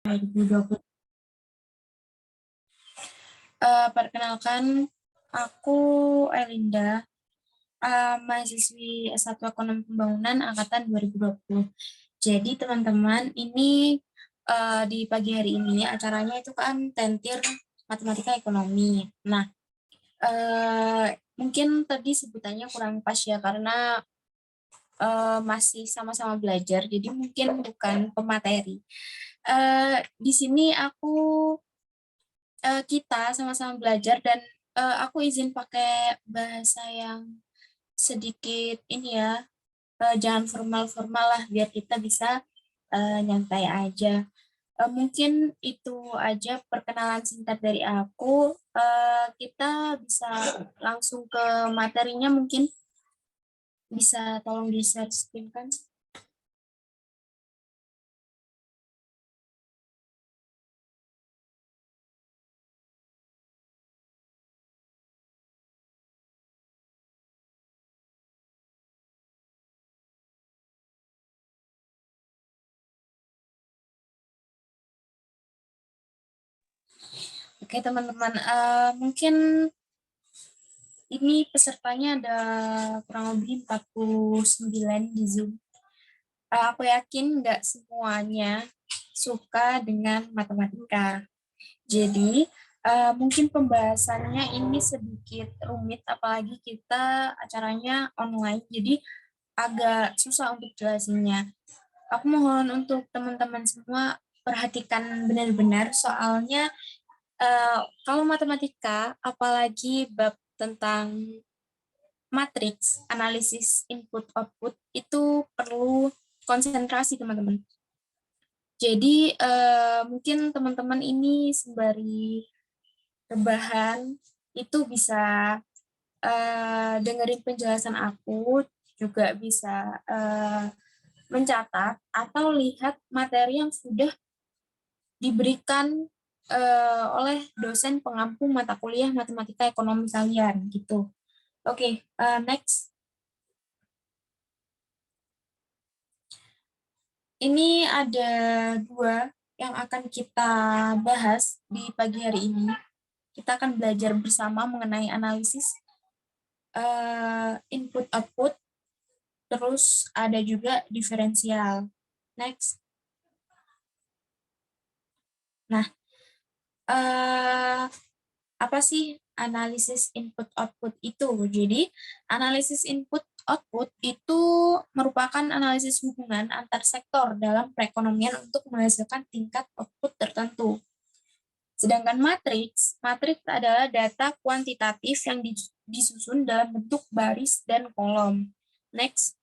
2020. Perkenalkan, aku Elinda, mahasiswi S1 Ekonomi Pembangunan Angkatan 2020. Jadi teman-teman, ini di pagi hari ini acaranya itu kan tentir matematika ekonomi. Nah, mungkin tadi sebutannya kurang pas ya, karena masih sama-sama belajar, jadi mungkin bukan pemateri. Di sini kita sama-sama belajar dan aku izin pakai bahasa yang sedikit ini ya, jangan formal-formal lah biar kita bisa nyantai aja. Mungkin itu aja perkenalan singkat dari aku. Kita bisa langsung ke materinya, mungkin bisa tolong di-share screen kan? Oke teman-teman, mungkin ini pesertanya ada kurang lebih 49 di Zoom. Aku yakin nggak semuanya suka dengan matematika. Jadi, mungkin pembahasannya ini sedikit rumit, apalagi kita acaranya online, jadi agak susah untuk jelasinnya. Aku mohon untuk teman-teman semua perhatikan benar-benar, soalnya kalau matematika, apalagi bab tentang matriks, analisis input-output, itu perlu konsentrasi teman-teman. Jadi mungkin teman-teman ini sembari rebahan itu bisa dengerin penjelasan aku, juga bisa mencatat atau lihat materi yang sudah diberikan oleh dosen pengampu mata kuliah matematika ekonomi kalian gitu. Oke, next. Ini ada dua yang akan kita bahas di pagi hari ini. Kita akan belajar bersama mengenai analisis input-output, terus ada juga diferensial. Next. Nah, apa sih analisis input-output itu? Jadi, analisis input-output itu merupakan analisis hubungan antar sektor dalam perekonomian untuk menghasilkan tingkat output tertentu. Sedangkan matriks adalah data kuantitatif yang disusun dalam bentuk baris dan kolom. Next.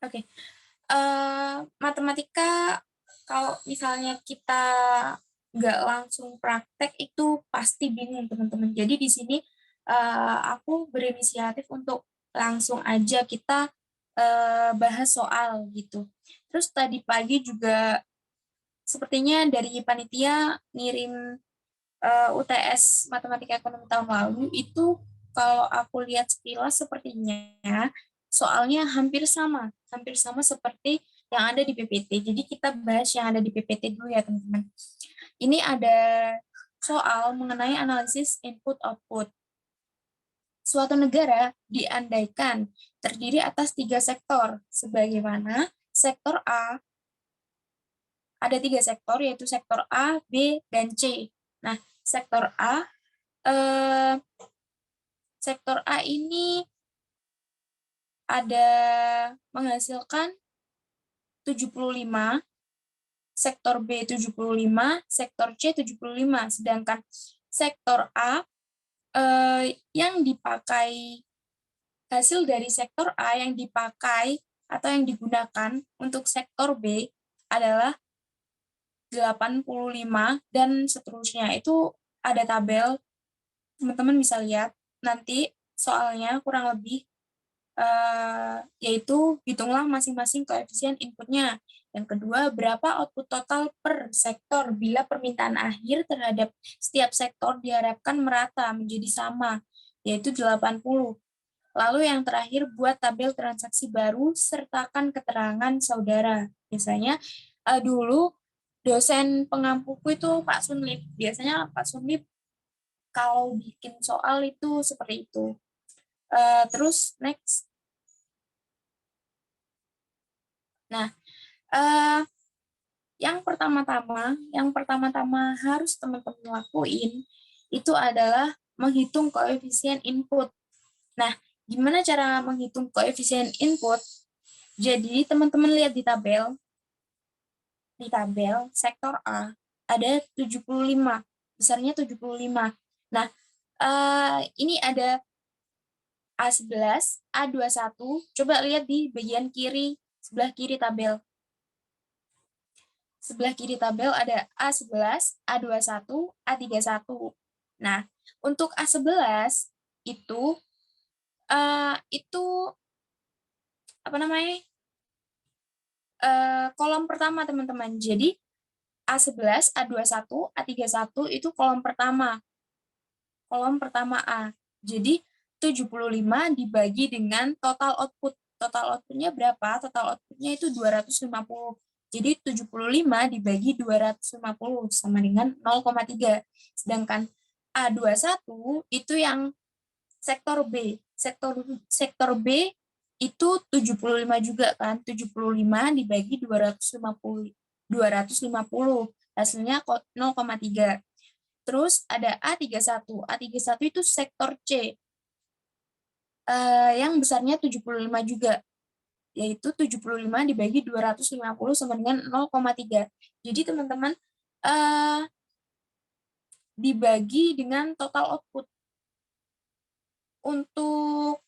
Oke. Matematika, kalau misalnya kita nggak langsung praktek, itu pasti bingung, teman-teman. Jadi di sini aku berinisiatif untuk langsung aja kita bahas soal gitu. Terus tadi pagi juga sepertinya dari panitia ngirim UTS Matematika Ekonomi tahun lalu, itu kalau aku lihat sekilas sepertinya soalnya hampir sama seperti yang ada di PPT. Jadi kita bahas yang ada di PPT dulu ya teman-teman. Ini ada soal mengenai analisis input-output. Suatu negara diandaikan terdiri atas 3 sektor, sebagaimana sektor A, ada 3 sektor, yaitu sektor A, B, dan C. Nah, sektor A, sektor A ini ada menghasilkan 75, sektor B 75, sektor C 75, sedangkan sektor A yang dipakai, hasil dari sektor A yang dipakai atau yang digunakan untuk sektor B adalah 85 dan seterusnya. Itu ada tabel, teman-teman bisa lihat nanti soalnya kurang lebih, yaitu hitunglah masing-masing koefisien inputnya. Yang kedua, berapa output total per sektor bila permintaan akhir terhadap setiap sektor diharapkan merata menjadi sama, yaitu 80. Lalu yang terakhir, buat tabel transaksi baru, sertakan keterangan saudara. Biasanya dulu dosen pengampuku itu Pak Sunlip. Biasanya Pak Sunlip kalau bikin soal itu seperti itu. Terus next. Nah, yang pertama-tama harus teman-teman lakuin itu adalah menghitung koefisien input. Nah, gimana cara menghitung koefisien input? Jadi, teman-teman lihat di tabel sektor A ada 75, besarnya 75. Nah, ini ada A11, A21, coba lihat di bagian kiri, sebelah kiri tabel. Sebelah kiri tabel ada A11, A21, A31. Nah, untuk A11 itu apa namanya? Kolom pertama, teman-teman. Jadi A11, A21, A31 itu kolom pertama. Kolom pertama A. Jadi 75 dibagi dengan total output. Total outputnya berapa? Total outputnya itu 250. Jadi 75 dibagi 250 sama dengan 0,3. Sedangkan A21 itu yang sektor B. Sektor B itu 75 juga kan. 75 dibagi 250. 250. Hasilnya 0,3. Terus ada A31. A31 itu sektor C. Yang besarnya 75 juga, yaitu 75 dibagi 250 sama dengan 0,3. Jadi teman-teman dibagi dengan total output. Untuk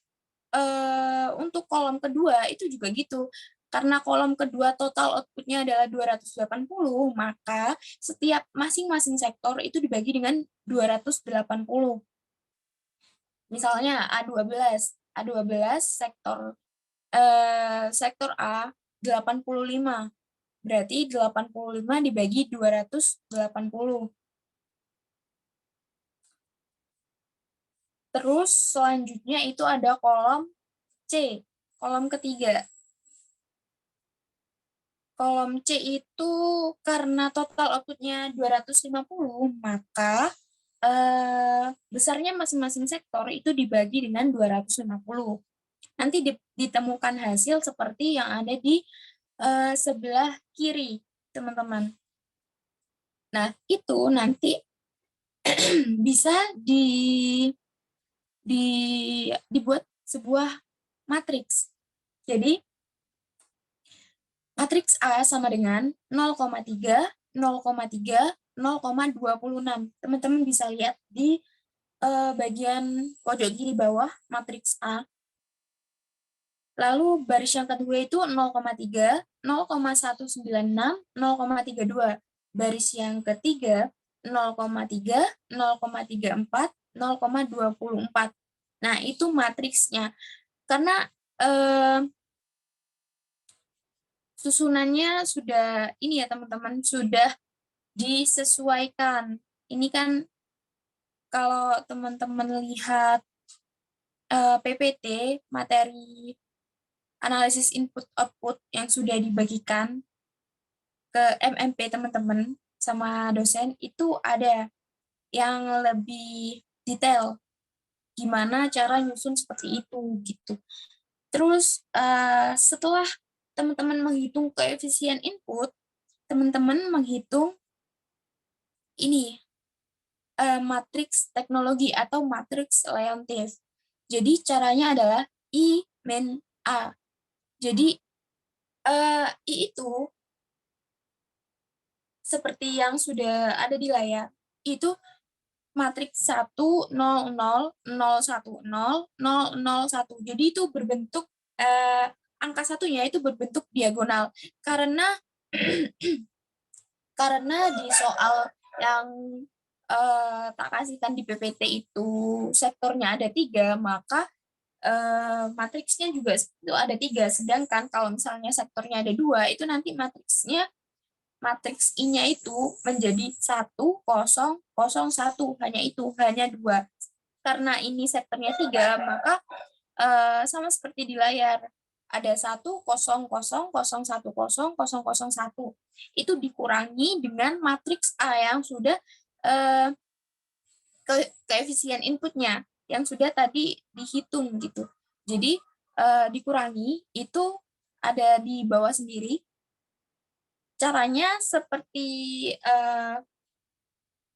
kolom kedua itu juga gitu. Karena kolom kedua total outputnya adalah 280, maka setiap masing-masing sektor itu dibagi dengan 280. Misalnya A12 sektor A 85. Berarti 85 dibagi 280. Terus selanjutnya itu ada kolom C, kolom ketiga. Kolom C itu karena total outputnya 250, maka besarnya masing-masing sektor itu dibagi dengan 250. Nanti ditemukan hasil seperti yang ada di sebelah kiri, teman-teman. Nah, itu nanti bisa dibuat sebuah matriks. Jadi, matriks A sama dengan 0,3, 0,3, 0,26. Teman-teman bisa lihat di bagian pojok kiri bawah, matriks A. Lalu baris yang kedua itu 0,3, 0,196, 0,32. Baris yang ketiga 0,3, 0,34, 0,24. Nah, itu matriksnya. Karena susunannya sudah ini ya teman-teman, sudah disesuaikan. Ini kan kalau teman-teman lihat PPT, materi analisis input output yang sudah dibagikan ke MMP teman-teman sama dosen, itu ada yang lebih detail gimana cara nyusun seperti itu gitu. Terus setelah teman-teman menghitung koefisien input, teman-teman menghitung ini matriks teknologi atau matriks Leontief. Jadi caranya adalah I min A. Jadi I itu seperti yang sudah ada di layar, itu matriks 1, 0, 0, 0, 1, 0, 0, 0, 1. Jadi itu berbentuk, angka satunya itu berbentuk diagonal. Karena karena di soal yang tak kasihkan di PPT itu sektornya ada 3, maka matriksnya juga itu ada 3. Sedangkan kalau misalnya sektornya ada 2, itu nanti matriks I-nya itu menjadi 1, 0, 0, 1. Hanya 2. Karena ini sektornya 3, maka sama seperti di layar. Ada 1, 0, 0, 0, 1, 0, 0, 1. Itu dikurangi dengan matriks A yang sudah eh, koefisien inputnya yang sudah tadi dihitung gitu. Jadi dikurangi itu ada di bawah sendiri. Caranya seperti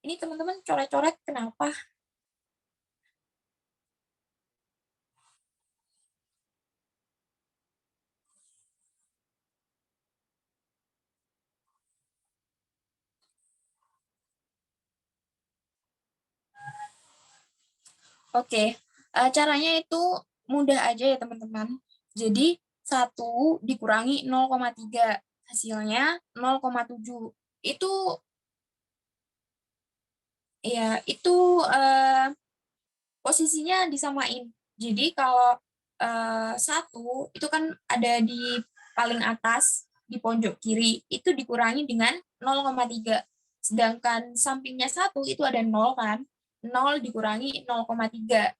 ini teman-teman coret-coret kenapa? Oke, caranya itu mudah aja ya teman-teman. Jadi 1 dikurangi 0,3 hasilnya 0,7. Itu ya itu posisinya disamain. Jadi kalau 1 itu kan ada di paling atas di pojok kiri itu dikurangi dengan 0,3. Sedangkan sampingnya 1 itu ada 0 kan. 0 dikurangi 0,3.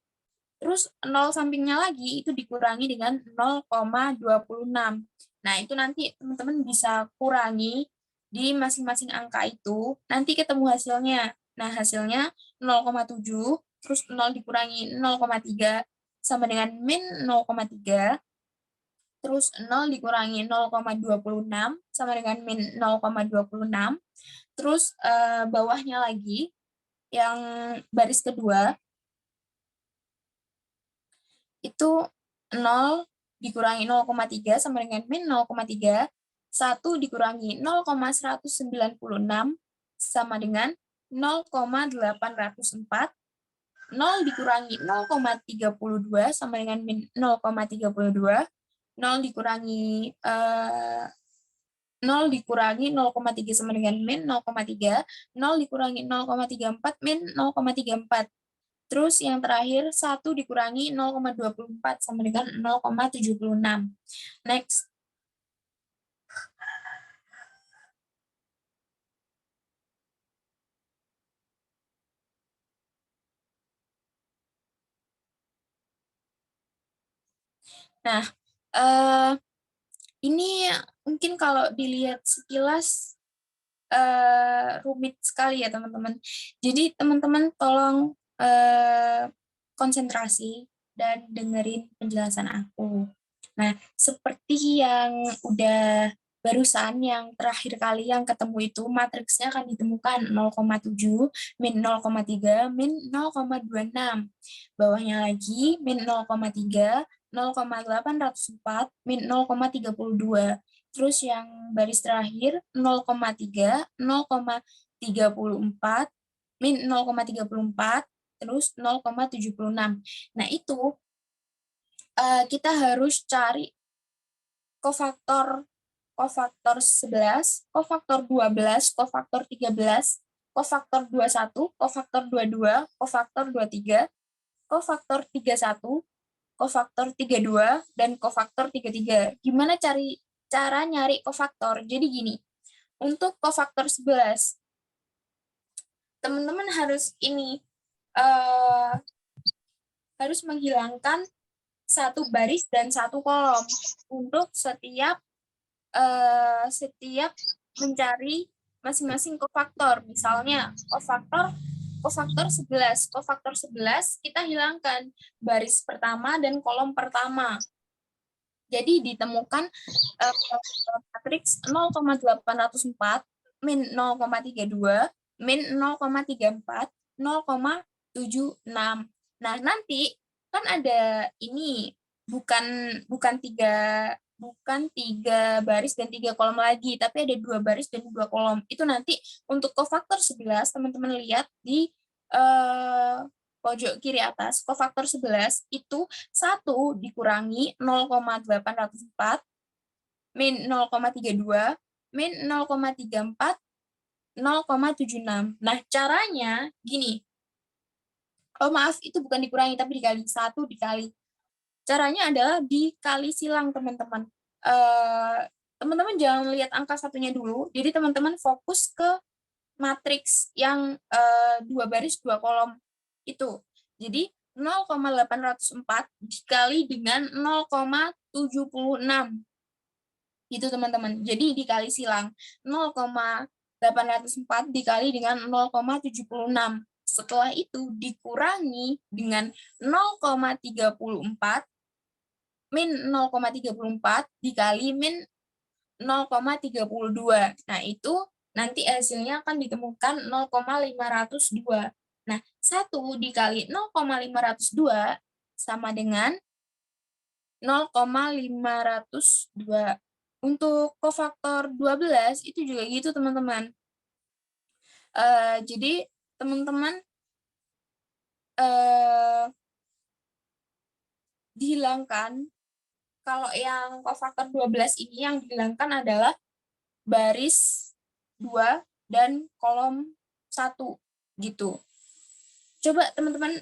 Terus 0 sampingnya lagi itu dikurangi dengan 0,26. Nah, itu nanti teman-teman bisa kurangi di masing-masing angka itu, nanti ketemu hasilnya. Nah, hasilnya 0,7, terus 0 dikurangi 0,3 sama dengan min 0,3, terus 0 dikurangi 0,26 sama dengan min 0,26, terus bawahnya lagi yang baris kedua itu 0 dikurangi 0,3 sama dengan min 0,3, 1 dikurangi 0,196 sama dengan 0,804, 0 dikurangi 0,32 sama dengan min 0,32, 0 dikurangi 0 dikurangi 0,3 sama dengan min 0,3, 0 dikurangi 0,34 min 0,34. Terus yang terakhir 1 dikurangi 0,24 sama dengan 0,76. Next. Nah, ini mungkin kalau dilihat sekilas rumit sekali ya teman-teman. Jadi teman-teman tolong konsentrasi dan dengerin penjelasan aku. Nah, seperti yang udah barusan yang terakhir kali yang ketemu itu matriksnya akan ditemukan 0,7 min 0,3 min 0,26. Bawahnya lagi min 0,3, 0,804 min 0,32. Terus yang baris terakhir 0,3, 0,34 min 0,34 terus 0,76. Nah, itu kita harus cari kofaktor kofaktor 11, kofaktor 12, kofaktor 13, kofaktor 21, kofaktor 22, kofaktor 23, kofaktor 31, kofaktor 32, dan kofaktor 33. Gimana cara nyari kofaktor? Jadi gini, untuk kofaktor 11, teman-teman harus harus menghilangkan satu baris dan satu kolom untuk setiap mencari masing-masing kofaktor. Misalnya kofaktor 11. Kofaktor 11 kita hilangkan baris pertama dan kolom pertama. Jadi ditemukan matriks 0,804 min 0,32 min 0,34 0,76. Nah, nanti kan ada ini bukan tiga baris dan 3 kolom lagi, tapi ada 2 baris dan 2 kolom. Itu nanti untuk kofaktor 11 teman-teman lihat di pojok kiri atas, kofaktor 11 itu 1 dikurangi 0,804 min 0,32 min 0,34 0,76. Nah, caranya gini. Oh, maaf, itu bukan dikurangi tapi dikali. 1 dikali. Caranya adalah dikali silang, teman-teman. Teman-teman jangan lihat angka satunya dulu. Jadi teman-teman fokus ke matriks yang 2 baris 2 kolom itu. Jadi 0,804 dikali dengan 0,76. Gitu teman-teman. Jadi dikali silang 0,804 dikali dengan 0,76. Setelah itu dikurangi dengan 0,34 min 0,34 dikali min 0,32. Nah, itu nanti hasilnya akan ditemukan 0,502. Nah, 1 dikali 0,502 sama dengan 0,502. Untuk kofaktor 12 itu juga gitu, teman-teman. Jadi, teman-teman dihilangkan, kalau yang kofaktor 12 ini yang dihilangkan adalah baris 2 dan kolom 1, gitu. Coba teman-teman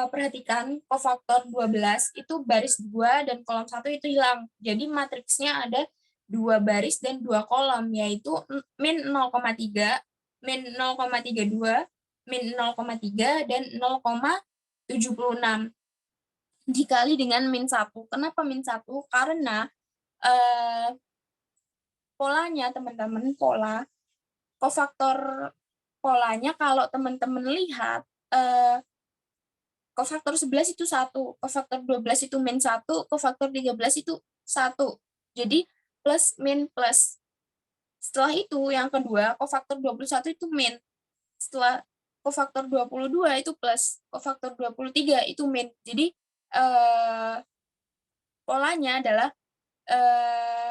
perhatikan kofaktor 12 itu baris 2 dan kolom 1 itu hilang. Jadi matriksnya ada 2 baris dan 2 kolom, yaitu min 0,3, min 0,32, min 0,3, dan 0,76. Dikali dengan min 1. Kenapa min 1? Karena polanya, teman-teman, kofaktor polanya kalau teman-teman lihat, kofaktor 11 itu 1, kofaktor 12 itu min 1, kofaktor 13 itu 1. Jadi plus min plus. Setelah itu yang kedua, kofaktor 21 itu min. Setelah kofaktor 22 itu plus, kofaktor 23 itu min. Jadi polanya adalah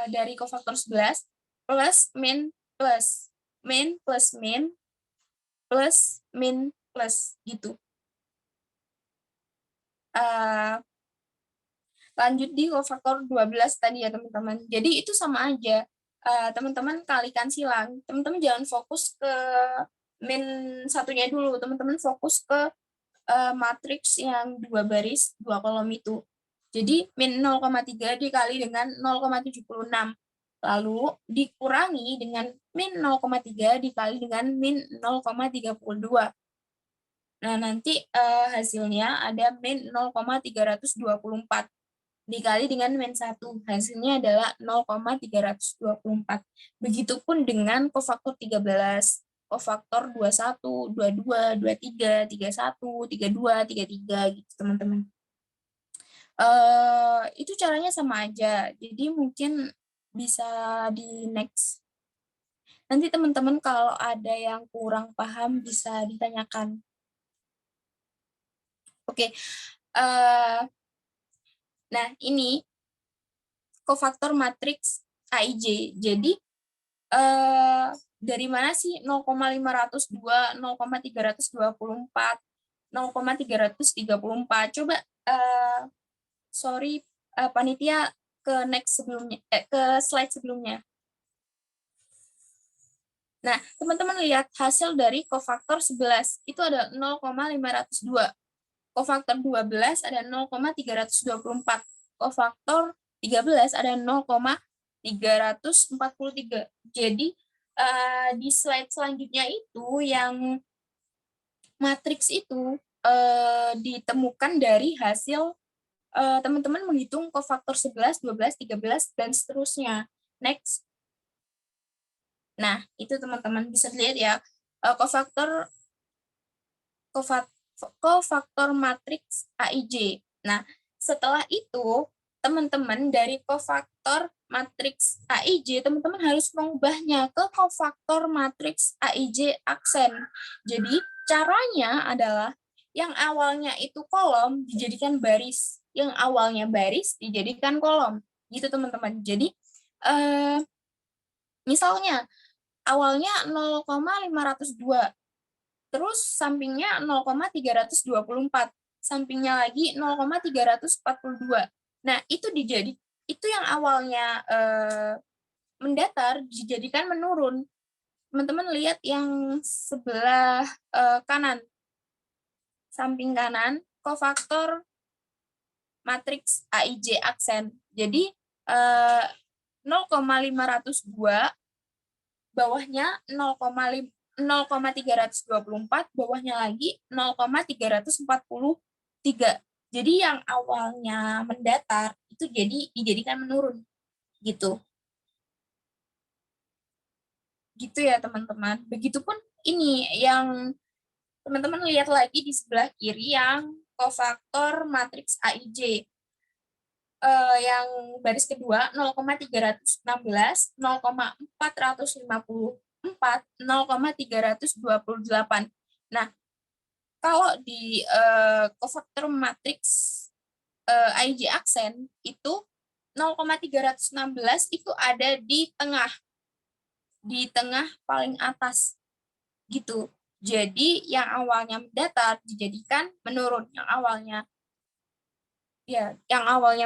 dari kofaktor 11 plus min plus, min plus min plus min plus gitu. Lanjut di kofaktor 12 tadi ya teman-teman. Jadi itu sama aja. Teman-teman kalikan silang. Teman-teman jangan fokus ke min satunya dulu. Teman-teman fokus ke matriks yang 2 baris, 2 kolom itu. Jadi min 0,3 dikali dengan 0,76. Lalu dikurangi dengan min 0,3 dikali dengan min 0,32. Nah, nanti hasilnya ada min 0,324 dikali dengan min 1. Hasilnya adalah 0,324. Begitupun dengan kofaktor 13, kofaktor 21, 22, 23, 31, 32, 33 gitu, teman-teman. Itu caranya sama aja. Jadi mungkin bisa di next. Nanti teman-teman kalau ada yang kurang paham bisa ditanyakan. Oke. Nah, ini kofaktor matriks AIJ. Jadi, dari mana sih 0,502, 0,324, 0,334? Coba, panitia ke next sebelumnya, ke slide sebelumnya. Nah, teman-teman lihat hasil dari kofaktor 11, itu ada 0,502. Kofaktor 12 ada 0,324. Kofaktor 13 ada 0,343. Jadi di slide selanjutnya itu yang matriks itu ditemukan dari hasil teman-teman menghitung kofaktor 11, 12, 13, dan seterusnya. Next. Nah, itu teman-teman bisa lihat ya, kofaktor matriks AIJ. Nah, setelah itu, teman-teman dari kofaktor matriks AIJ, teman-teman harus mengubahnya ke kofaktor matriks AIJ aksen. Jadi, caranya adalah yang awalnya itu kolom dijadikan baris, yang awalnya baris dijadikan kolom. Gitu, teman-teman. Jadi, misalnya, awalnya 0,502, terus sampingnya 0,324, sampingnya lagi 0,342. Nah, itu yang awalnya mendatar dijadikan menurun. Teman-teman lihat yang sebelah kanan, samping kanan, kofaktor matriks AIJ aksen. Jadi 0,502, bawahnya 0,324, bawahnya lagi 0,342. 3. Jadi yang awalnya mendatar itu dijadikan menurun gitu. Gitu ya teman-teman. Begitupun ini yang teman-teman lihat lagi di sebelah kiri yang kofaktor matriks AIJ. Yang baris kedua 0,316, 0,454, 0,328. Nah, kalau di kofaktor matriks AIJ aksen itu 0,316 itu ada di tengah paling atas gitu. Jadi yang awalnya datar dijadikan menurun, yang awalnya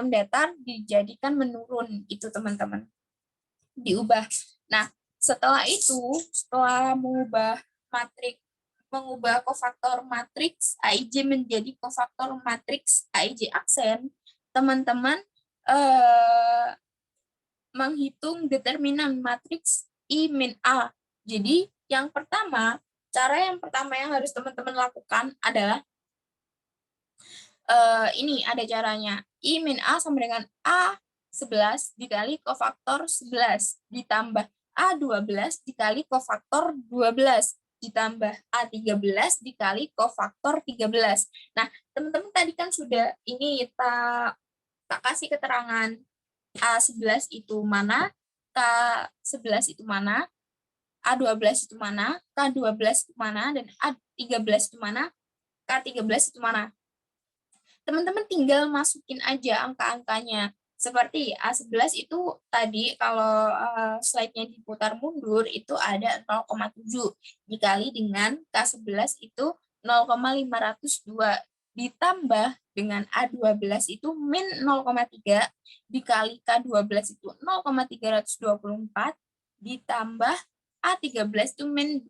mendatar dijadikan menurun itu teman-teman. Diubah. Nah, setelah mengubah kofaktor matriks AIJ menjadi kofaktor matriks AIJ aksen, teman-teman menghitung determinan matriks I min A. Jadi, cara yang pertama yang harus teman-teman lakukan adalah ini ada caranya. I min A sama dengan A11 dikali kofaktor 11 ditambah A12 dikali kofaktor 12 ditambah A13 dikali kofaktor 13. Nah, teman-teman tadi kan sudah ini tak kasih keterangan A11 itu mana, K11 itu mana, A12 itu mana, K12 itu mana, dan A13 itu mana, K13 itu mana. Teman-teman tinggal masukin aja angka-angkanya. Seperti A11 itu tadi kalau slide-nya diputar mundur itu ada 0,7 dikali dengan K11 itu 0,502 ditambah dengan A12 itu min 0,3 dikali K12 itu 0,324 ditambah A13 itu min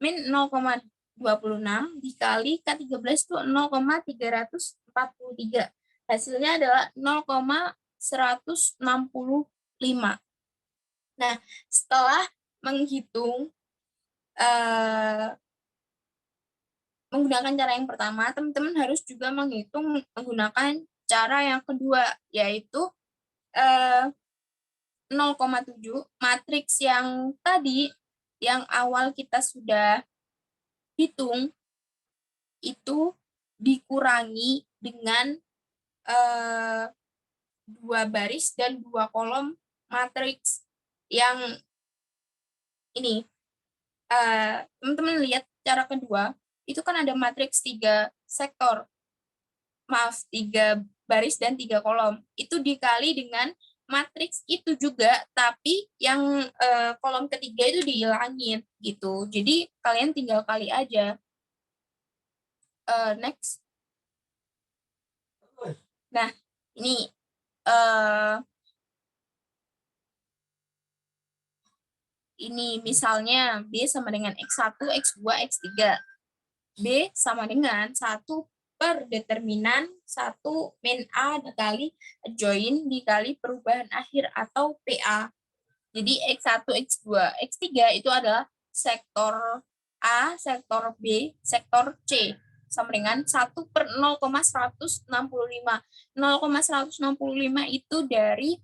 0,26 dikali K13 itu 0,343. Hasilnya adalah 0,165. Nah, setelah menghitung menggunakan cara yang pertama, teman-teman harus juga menghitung menggunakan cara yang kedua, yaitu 0,7 matriks yang tadi yang awal kita sudah hitung itu dikurangi dengan 2 baris dan 2 kolom matriks yang ini. Teman-teman lihat cara kedua, itu kan ada matriks 3 sektor. Maaf, 3 baris dan 3 kolom. Itu dikali dengan matriks itu juga, tapi yang kolom ketiga itu dihilangin gitu. Jadi kalian tinggal kali aja. Next. Nah, ini misalnya B sama dengan X1, X2, X3. B sama dengan 1 per determinan 1 min A dikali join dikali perubahan akhir atau PA. Jadi X1, X2, X3 itu adalah sektor A, sektor B, sektor C sama dengan 1 per 0,165. 0,165 itu dari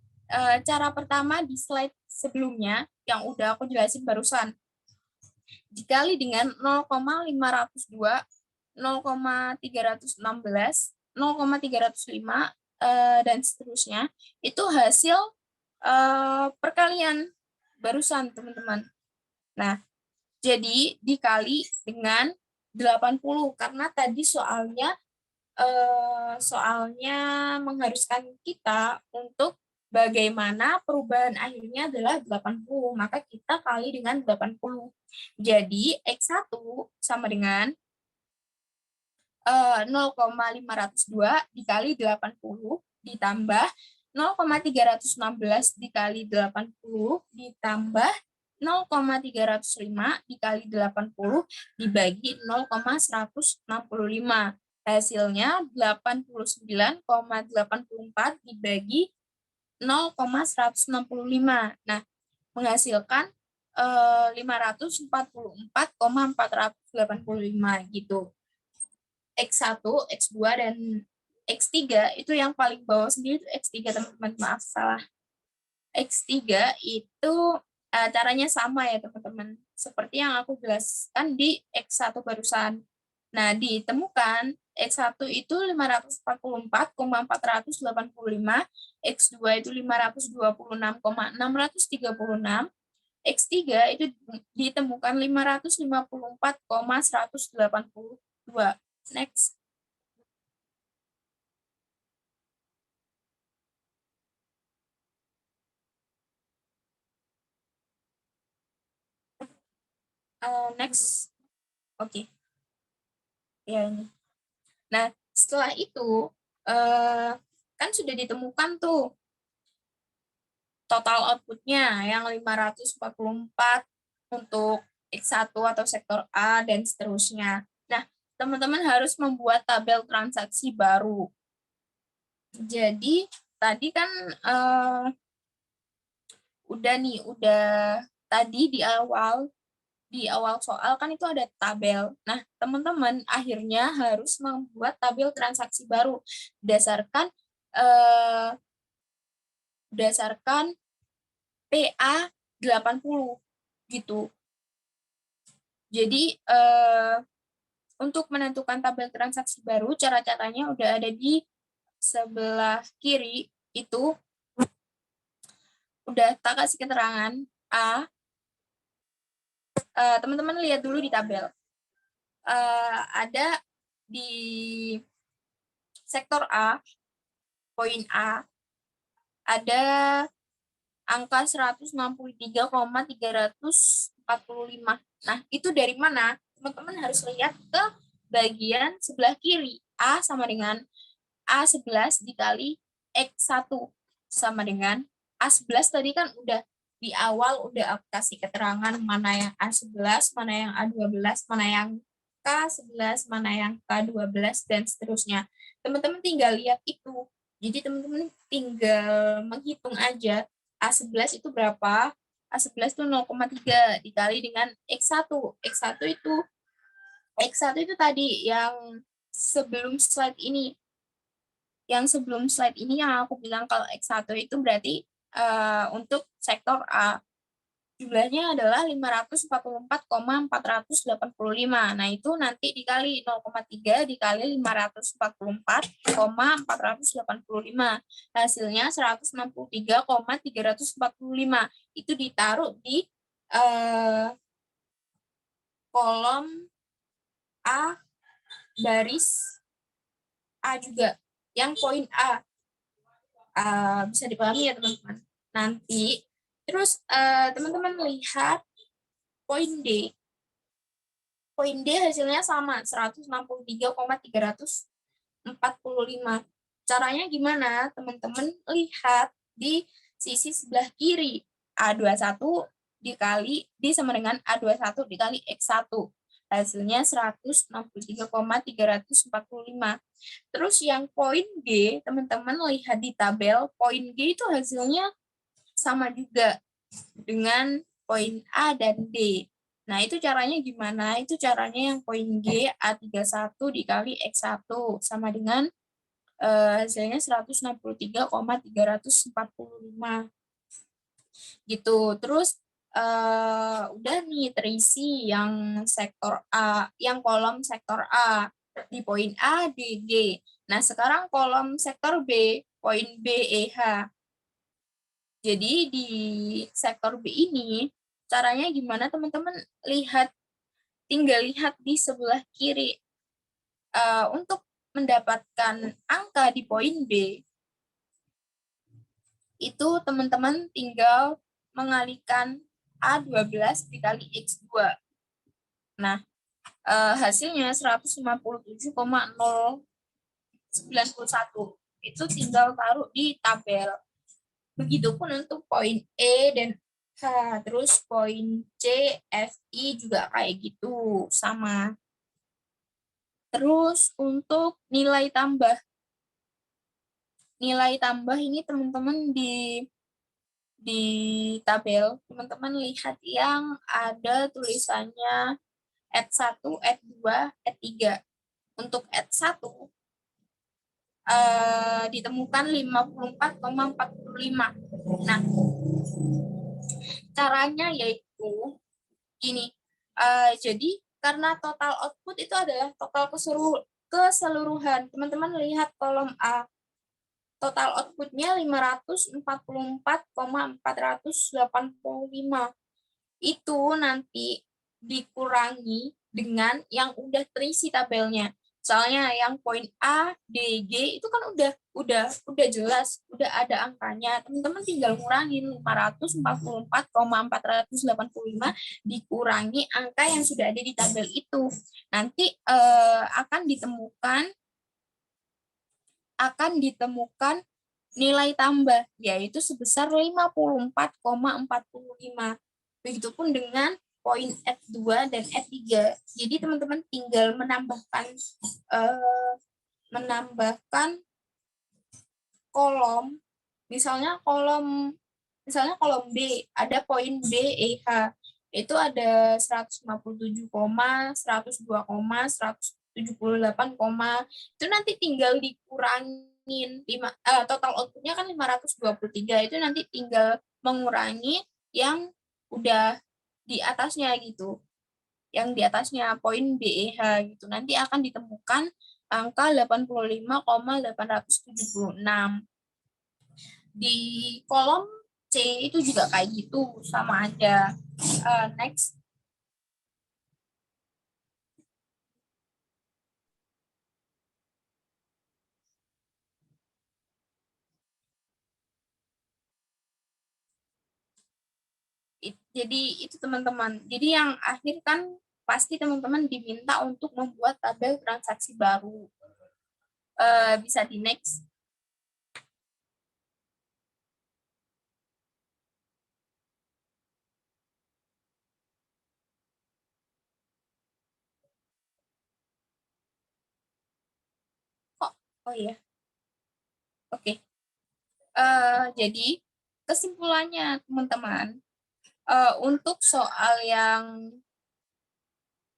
cara pertama di slide sebelumnya yang udah aku jelasin barusan. Dikali dengan 0,502, 0,316, 0,305, dan seterusnya, itu hasil perkalian barusan, teman-teman. Nah, jadi dikali dengan 80, karena tadi soalnya mengharuskan kita untuk bagaimana perubahan akhirnya adalah 80, maka kita kali dengan 80. Jadi X1 sama dengan 0,502 dikali 80 ditambah 0,316 dikali 80 ditambah 0,305 dikali 80 dibagi 0,165. Hasilnya 89,84 dibagi 0,165. Nah, menghasilkan 544,485 gitu. X1, X2, dan X3 itu yang paling bawah sendiri itu X3 teman-teman, maaf salah. X3 itu caranya sama ya teman-teman, seperti yang aku jelaskan di X1 barusan. Nah, ditemukan X1 itu 544,485, X2 itu 526,636, X3 itu ditemukan 554,182. Next. Next. Oke. Ya, ini. Nah, setelah itu kan sudah ditemukan tuh total outputnya yang 544 untuk X1 atau sektor A dan seterusnya. Nah, teman-teman harus membuat tabel transaksi baru. Jadi, tadi kan udah tadi di awal soal kan itu ada tabel. Nah, teman-teman akhirnya harus membuat tabel transaksi baru berdasarkan eh, berdasarkan PA 80 gitu. Jadi untuk menentukan tabel transaksi baru, cara-caranya udah ada di sebelah kiri itu, udah tak kasih keterangan A. Teman-teman lihat dulu di tabel. Ada di sektor A, poin A, ada angka 163,345. Nah, itu dari mana? Teman-teman harus lihat ke bagian sebelah kiri. A sama dengan A11 dikali X1 sama dengan A11 tadi kan udah di awal udah aku kasih keterangan mana yang A11, mana yang A12, mana yang K11, mana yang K12, dan seterusnya. Teman-teman tinggal lihat itu. Jadi teman-teman tinggal menghitung aja A11 itu berapa, A11 itu 0,3 dikali dengan X1. X1 itu tadi yang sebelum slide ini. Yang sebelum slide ini yang aku bilang kalau X1 itu berarti untuk sektor A. Jumlahnya adalah 544,485. Nah, itu nanti dikali 0,3 dikali 544,485. Hasilnya 163,345. Itu ditaruh di kolom A baris A juga. Yang poin A. Bisa dipahami ya teman-teman. Nanti terus teman-teman lihat poin D. Poin D hasilnya sama 163,345. Caranya gimana? Teman-teman lihat di sisi sebelah kiri. A21 dikali D sama dengan A21 dikali X1. Hasilnya 163,345. Terus yang poin G, teman-teman lihat di tabel, poin G itu hasilnya sama juga dengan poin A dan D. Nah, itu caranya gimana? Itu caranya yang poin G A31 dikali X1 sama dengan hasilnya 163,345 gitu. Terus udah nih terisi yang sektor A, yang kolom sektor A di poin A, D, G. Nah, sekarang kolom sektor B, poin B, E, H. Jadi di sektor B ini caranya gimana teman-teman? Tinggal lihat di sebelah kiri. Untuk mendapatkan angka di poin B, itu teman-teman tinggal mengalihkan A12 dikali X2. Nah, hasilnya 157,091. Itu tinggal taruh di tabel. Begitupun untuk poin E dan H. Terus poin C, F, I juga kayak gitu, sama. Terus untuk nilai tambah. Nilai tambah ini teman-teman di tabel, teman-teman lihat yang ada tulisannya add 1, add 2, add 3. untuk X1 ditemukan 54,45. Nah, caranya yaitu gini. Jadi karena total output itu adalah total keseluruhan. Teman-teman lihat kolom A. Total outputnya 544,485. Itu nanti dikurangi dengan yang udah terisi tabelnya. Soalnya yang poin A, D, G itu kan udah jelas, udah ada angkanya. Teman-teman tinggal ngurangin 544,485 dikurangi angka yang sudah ada di tabel itu. Nanti akan ditemukan nilai tambah, yaitu sebesar 54,45. Begitupun dengan poin F2 dan F3. Jadi teman-teman tinggal menambahkan kolom, misalnya kolom B, ada poin B, E, H. Itu ada 157, 102, 178, itu nanti tinggal dikurangin total outputnya kan 523, itu nanti tinggal mengurangi yang udah di atasnya gitu, yang di atasnya poin BEH gitu, nanti akan ditemukan angka 85,876. Di kolom C itu juga kayak gitu, sama aja. Next. Jadi itu teman-teman. Jadi yang akhir kan pasti teman-teman diminta untuk membuat tabel transaksi baru. Bisa di next. Oh iya. Oke. Jadi kesimpulannya teman-teman, untuk soal yang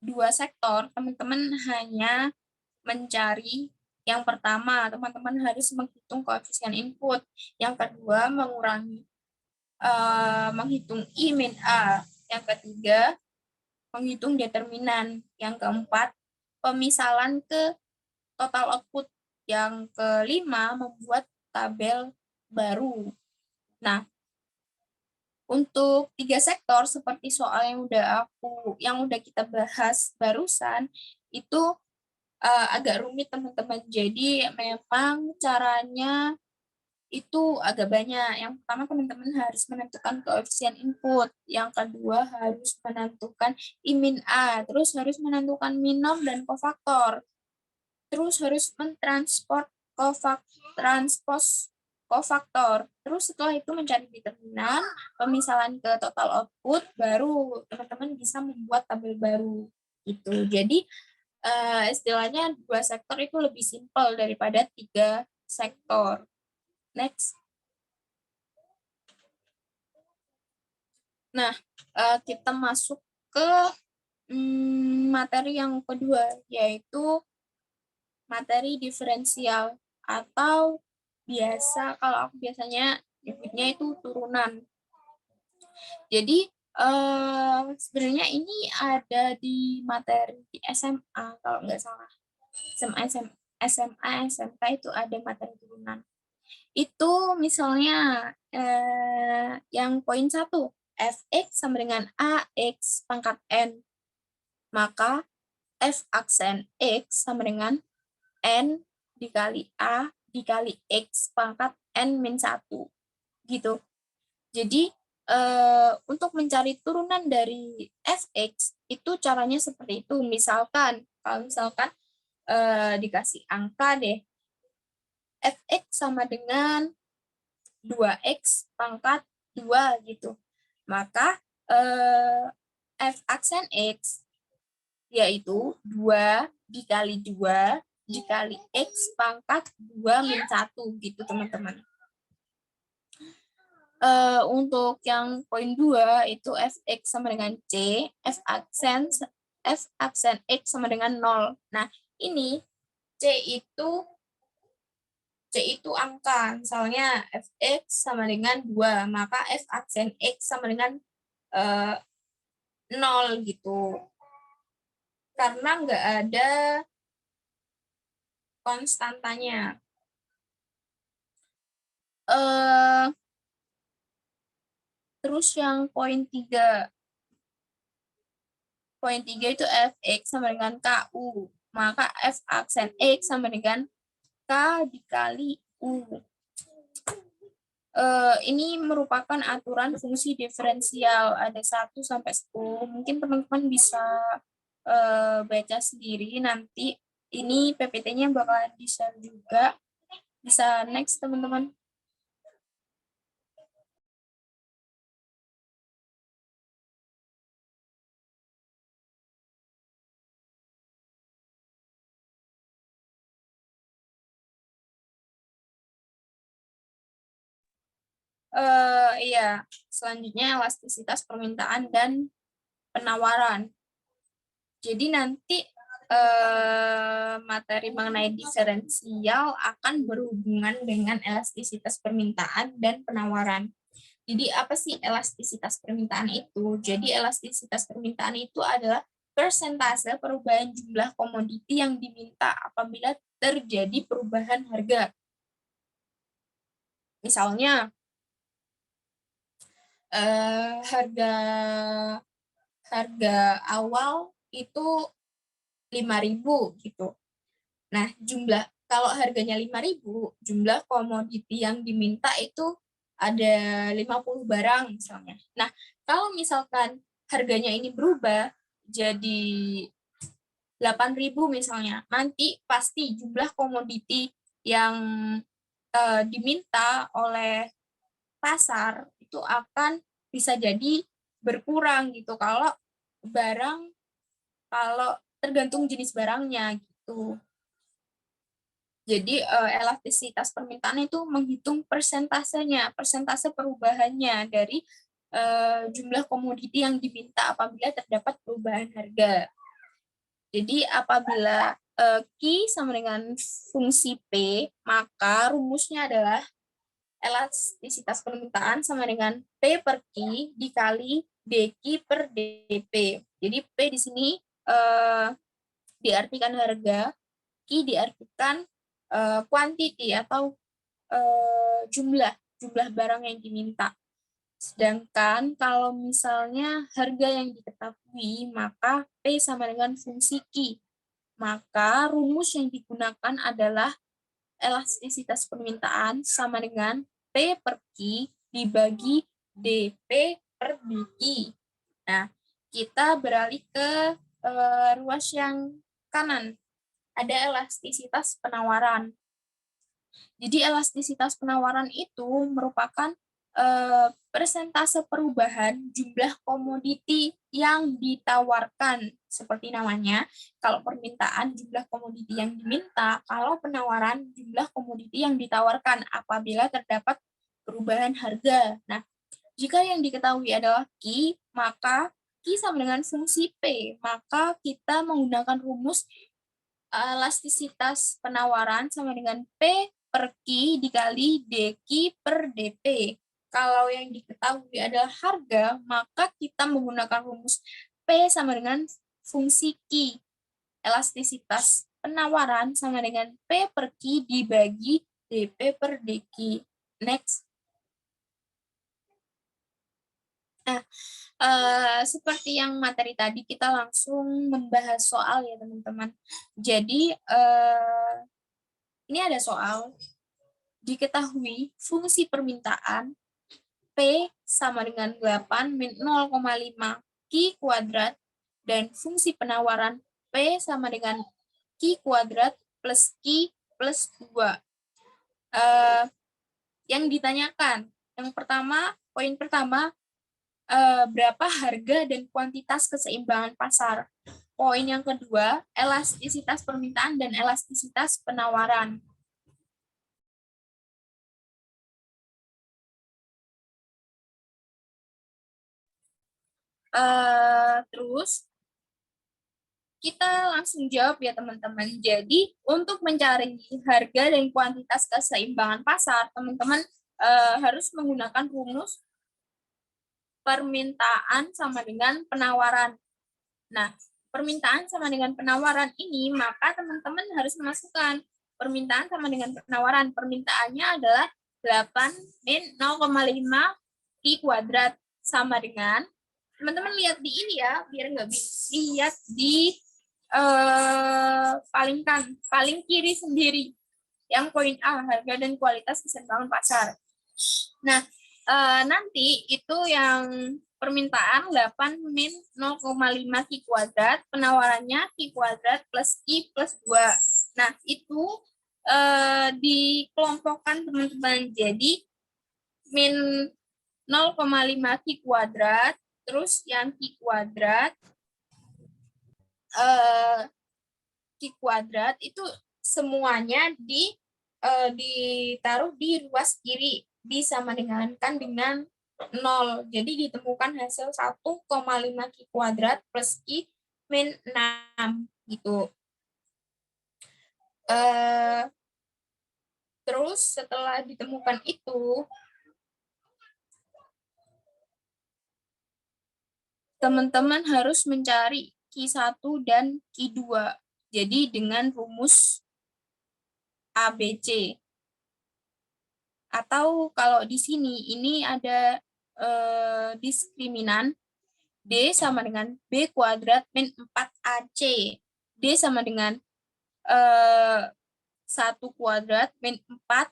2 sektor, teman-teman hanya mencari yang pertama, teman-teman harus menghitung koefisien input. Yang kedua, menghitung I min A. Yang ketiga, menghitung determinan. Yang keempat, pemisalan ke total output. Yang kelima, membuat tabel baru. Nah, untuk 3 sektor seperti soal yang udah kita bahas barusan itu agak rumit teman-teman. Jadi memang caranya itu agak banyak. Yang pertama teman-teman harus menentukan koefisien input. Yang kedua harus menentukan I min A. Terus harus menentukan minom dan kofaktor. Terus harus mentransport kofaktor. Terus setelah itu mencari determinan, pemisalan ke total output, baru teman-teman bisa membuat tabel baru. Gitu. Jadi istilahnya 2 sektor itu lebih simpel daripada 3 sektor. Next. Nah, kita masuk ke materi yang kedua, yaitu materi diferensial atau kalau aku biasanya nyebutnya itu turunan. Jadi sebenarnya ini ada di materi di SMA kalau nggak salah. SMA, SMK itu ada materi turunan. Itu misalnya yang poin 1, fx sama dengan ax pangkat n. Maka f aksen x sama dengan n dikali a dikali x pangkat n min 1. Gitu. Jadi untuk mencari turunan dari fx itu caranya seperti itu. Kalau misalkan dikasih angka deh, fx sama dengan 2x pangkat 2 gitu. Maka f aksen x yaitu 2 dikali 2 dikali x pangkat 2 min 1 gitu teman-teman. Untuk yang poin 2 itu fx sama dengan c, f aksen x sama dengan 0. Nah, ini C itu angka, misalnya fx sama dengan 2, maka f aksen x sama dengan 0 gitu. Karena nggak ada konstantanya. Terus yang poin 3 itu fx sama dengan ku, maka f aksen x sama dengan k dikali u. Ini merupakan aturan fungsi diferensial, ada 1 sampai 10. Mungkin teman-teman bisa baca sendiri nanti. Ini PPT-nya bakalan di-share juga. Bisa next, teman-teman. Iya, selanjutnya elastisitas permintaan dan penawaran. Jadi nanti materi mengenai diferensial akan berhubungan dengan elastisitas permintaan dan penawaran. Jadi apa sih elastisitas permintaan itu? Jadi elastisitas permintaan itu adalah persentase perubahan jumlah komoditi yang diminta apabila terjadi perubahan harga. Misalnya harga awal itu 5.000 gitu. Nah, kalau harganya 5.000, jumlah komoditi yang diminta itu ada 50 barang misalnya. Nah, kalau misalkan harganya ini berubah jadi 8.000 misalnya, nanti pasti jumlah komoditi yang diminta oleh pasar itu akan bisa jadi berkurang gitu barang kalau tergantung jenis barangnya gitu. Jadi elastisitas permintaan itu menghitung persentase perubahannya dari jumlah komoditi yang diminta apabila terdapat perubahan harga. Jadi apabila Q sama dengan fungsi P, maka rumusnya adalah elastisitas permintaan sama dengan P per Q dikali dQ per dP. Jadi P di sini diartikan harga, Q diartikan quantity atau jumlah barang yang diminta. Sedangkan kalau misalnya harga yang diketahui, maka P sama dengan fungsi Q. Maka rumus yang digunakan adalah elastisitas permintaan sama dengan P per Q dibagi dP per dQ. Nah, kita beralih ke ruas yang kanan. Ada elastisitas penawaran. Jadi elastisitas penawaran itu merupakan persentase perubahan jumlah komoditi yang ditawarkan. Seperti namanya, kalau permintaan jumlah komoditi yang diminta, kalau penawaran jumlah komoditi yang ditawarkan apabila terdapat perubahan harga. Nah, jika yang diketahui adalah Q, maka Q sama dengan fungsi P. Maka kita menggunakan rumus elastisitas penawaran sama dengan P per Q dikali dQ per dP. Kalau yang diketahui adalah harga, maka kita menggunakan rumus P sama dengan fungsi Q. Elastisitas penawaran sama dengan P per Q dibagi dP per dQ. Next. Nah, seperti yang materi tadi, kita langsung membahas soal ya teman-teman. Jadi, ini ada soal, diketahui fungsi permintaan P sama dengan 8 min 0,5 Q kuadrat dan fungsi penawaran P sama dengan Q kuadrat plus Q plus 2. Yang ditanyakan, poin pertama, berapa harga dan kuantitas keseimbangan pasar. Poin yang kedua, elastisitas permintaan dan elastisitas penawaran. Terus kita langsung jawab ya teman-teman. Jadi untuk mencari harga dan kuantitas keseimbangan pasar, teman-teman harus menggunakan rumus permintaan sama dengan penawaran. Nah, permintaan sama dengan penawaran ini, maka teman-teman harus memasukkan permintaan sama dengan penawaran. Permintaannya adalah 8 min 0,5 Q kuadrat sama dengan, teman-teman lihat di ini ya, biar nggak bisa lihat di paling kiri sendiri, yang poin A, harga dan kualitas keseimbangan pasar. Nah, nanti itu yang permintaan 8 min 0,5 Q kuadrat, penawarannya Q kuadrat plus Q plus 2. Nah, itu dikelompokkan teman-teman. Jadi, min 0,5 Q kuadrat, terus yang Q kuadrat, Q kuadrat itu semuanya ditaruh di ruas kiri, disama dengan 0. Jadi ditemukan hasil 1,5 Q kuadrat plus Q min 6 gitu. Terus setelah ditemukan itu, teman-teman harus mencari Q1 dan Q2. Jadi dengan rumus ABC. Atau kalau di sini ini ada diskriminan D sama dengan B kuadrat min 4AC. D sama dengan 1 kuadrat min 4.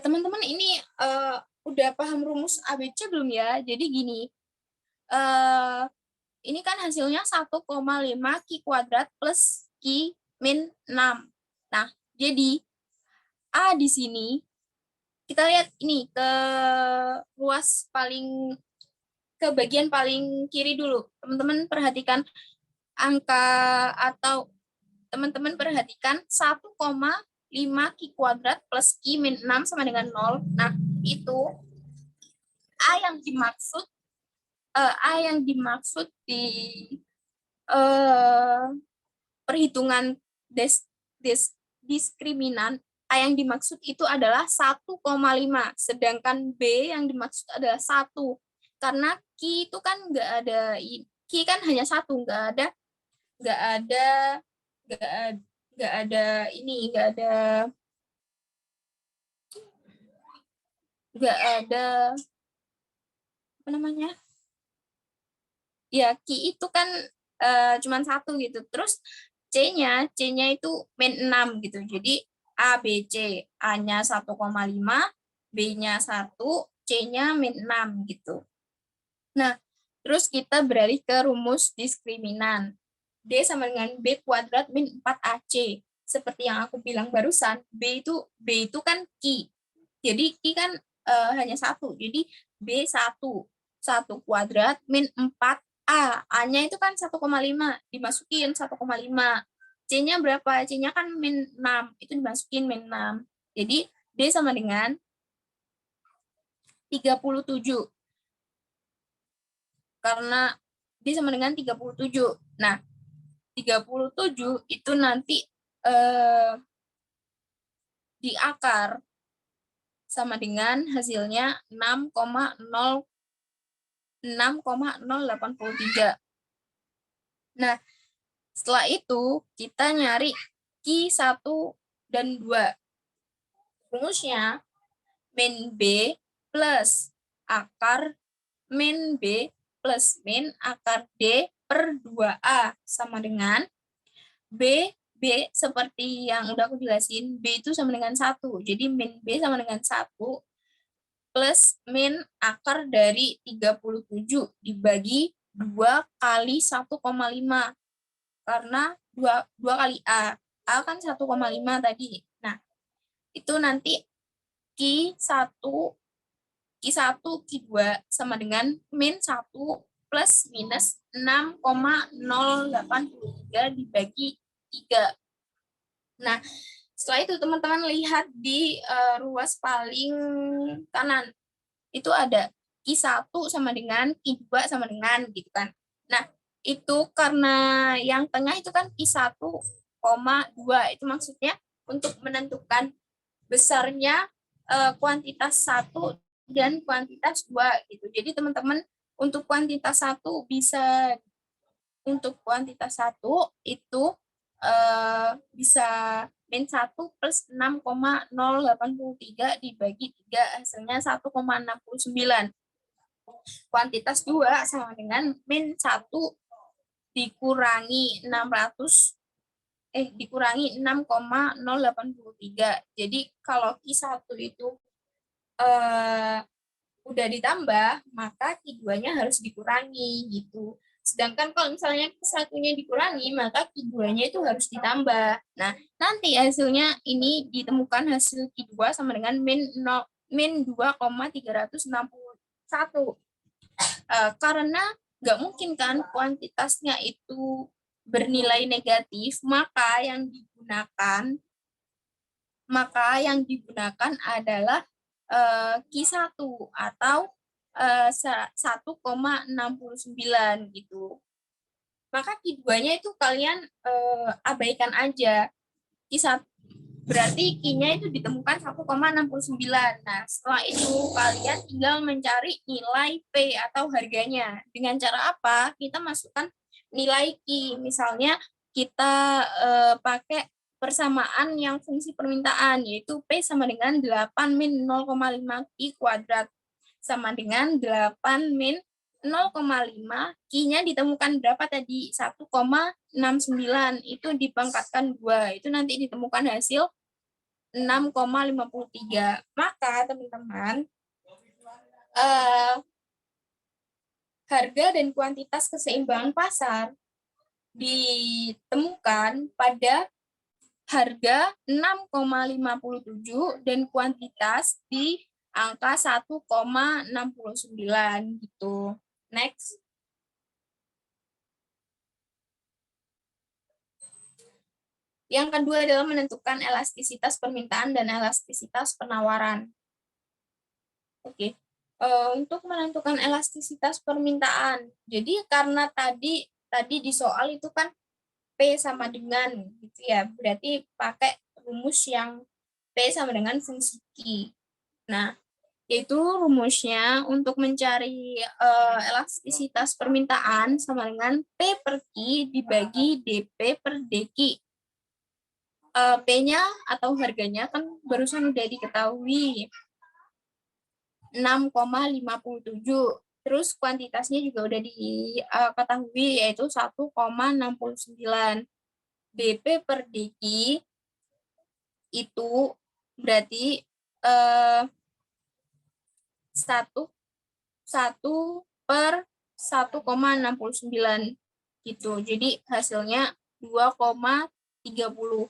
Teman-teman ini udah paham rumus ABC belum ya? Jadi gini, ini kan hasilnya 1,5 Q kuadrat plus Q min 6. Nah, jadi A di sini, kita lihat ini ke ruas ke bagian paling kiri dulu. Teman-teman perhatikan angka atau teman-teman perhatikan 1,5 Q kuadrat plus Q min 6 sama dengan 0. Nah, itu A yang dimaksud di perhitungan diskriminan, A yang dimaksud itu adalah 1,5, sedangkan B yang dimaksud adalah 1. Karena Q itu kan nggak ada, Q kan hanya 1, nggak ada nggak ada ini, nggak ada apa namanya? Ya, Q itu kan cuma 1 gitu. Terus C-nya itu min 6 gitu. Jadi A, B, C. A-nya 1,5, B-nya 1, C-nya min 6 gitu. Nah, terus kita beralih ke rumus diskriminan. D sama dengan B kuadrat min 4AC. Seperti yang aku bilang barusan, B itu kan Q. Jadi Q kan hanya 1. Jadi B1. 1 kuadrat min 4A. A-nya itu kan 1,5. Dimasukin 1,5. C-nya berapa? C-nya kan min 6. Itu dimasukin min 6. Jadi D sama dengan 37. Karena D sama dengan 37. Nah, 37 itu nanti di akar sama dengan hasilnya 6,083. Nah, setelah itu kita nyari Q1 dan 2. Rumusnya min B plus akar min B plus min akar D per 2A sama dengan B seperti yang udah aku jelasin, B itu sama dengan 1. Jadi min B sama dengan 1 plus min akar dari 37 dibagi 2 kali 1,5. Karena 2 kali A. A kan 1,5 tadi. Nah, itu nanti Q1, Q2 sama dengan min 1 plus minus 6,083 dibagi 3. Nah, setelah itu teman-teman lihat di ruas paling kanan. Itu ada Q1 sama dengan Q2 sama dengan gitu kan. Nah, itu karena yang tengah itu kan Q1,2 itu maksudnya untuk menentukan besarnya kuantitas 1 dan kuantitas 2 gitu. Jadi teman-teman untuk kuantitas 1 bisa untuk kuantitas 1 itu bisa min 1 plus 6,083 dibagi 3 hasilnya 1,69. Kuantitas 2 sama dengan min 1 dikurangi 6,083. Jadi kalau Q1 itu udah ditambah, maka Q2-nya harus dikurangi gitu. Sedangkan kalau misalnya Q1-nya dikurangi, maka Q2-nya itu harus ditambah. Nah, nanti hasilnya ini ditemukan hasil Q2 sama dengan min 2,361. Karena nggak mungkin kan kuantitasnya itu bernilai negatif, maka yang digunakan adalah Q1 atau 1,69 gitu. Maka Q2-nya itu kalian abaikan aja. Q1 berarti Q-nya itu ditemukan 1,69. Nah, setelah itu kalian tinggal mencari nilai P atau harganya. Dengan cara apa? Kita masukkan nilai Q. Misalnya kita pakai persamaan yang fungsi permintaan, yaitu P sama dengan 8 min 0,5 Q kuadrat sama dengan 8 min 0,5, Q-nya ditemukan berapa tadi? 1,69, itu dipangkatkan 2, itu nanti ditemukan hasil 6,53. Maka teman-teman, harga dan kuantitas keseimbangan pasar ditemukan pada harga 6,57 dan kuantitas di angka 1,69 gitu. Next. Yang kedua adalah menentukan elastisitas permintaan dan elastisitas penawaran. Oke. Untuk menentukan elastisitas permintaan. Jadi karena tadi di soal itu kan P sama dengan gitu ya. Berarti pakai rumus yang P sama dengan fungsi Q. Nah, yaitu rumusnya untuk mencari elastisitas permintaan sama dengan P per Q dibagi DP per DQ. P-nya atau harganya kan barusan udah diketahui 6,57. Terus kuantitasnya juga udah diketahui yaitu 1,69. DP per DQ itu berarti 1 per 1,69 gitu. Jadi hasilnya 2,30.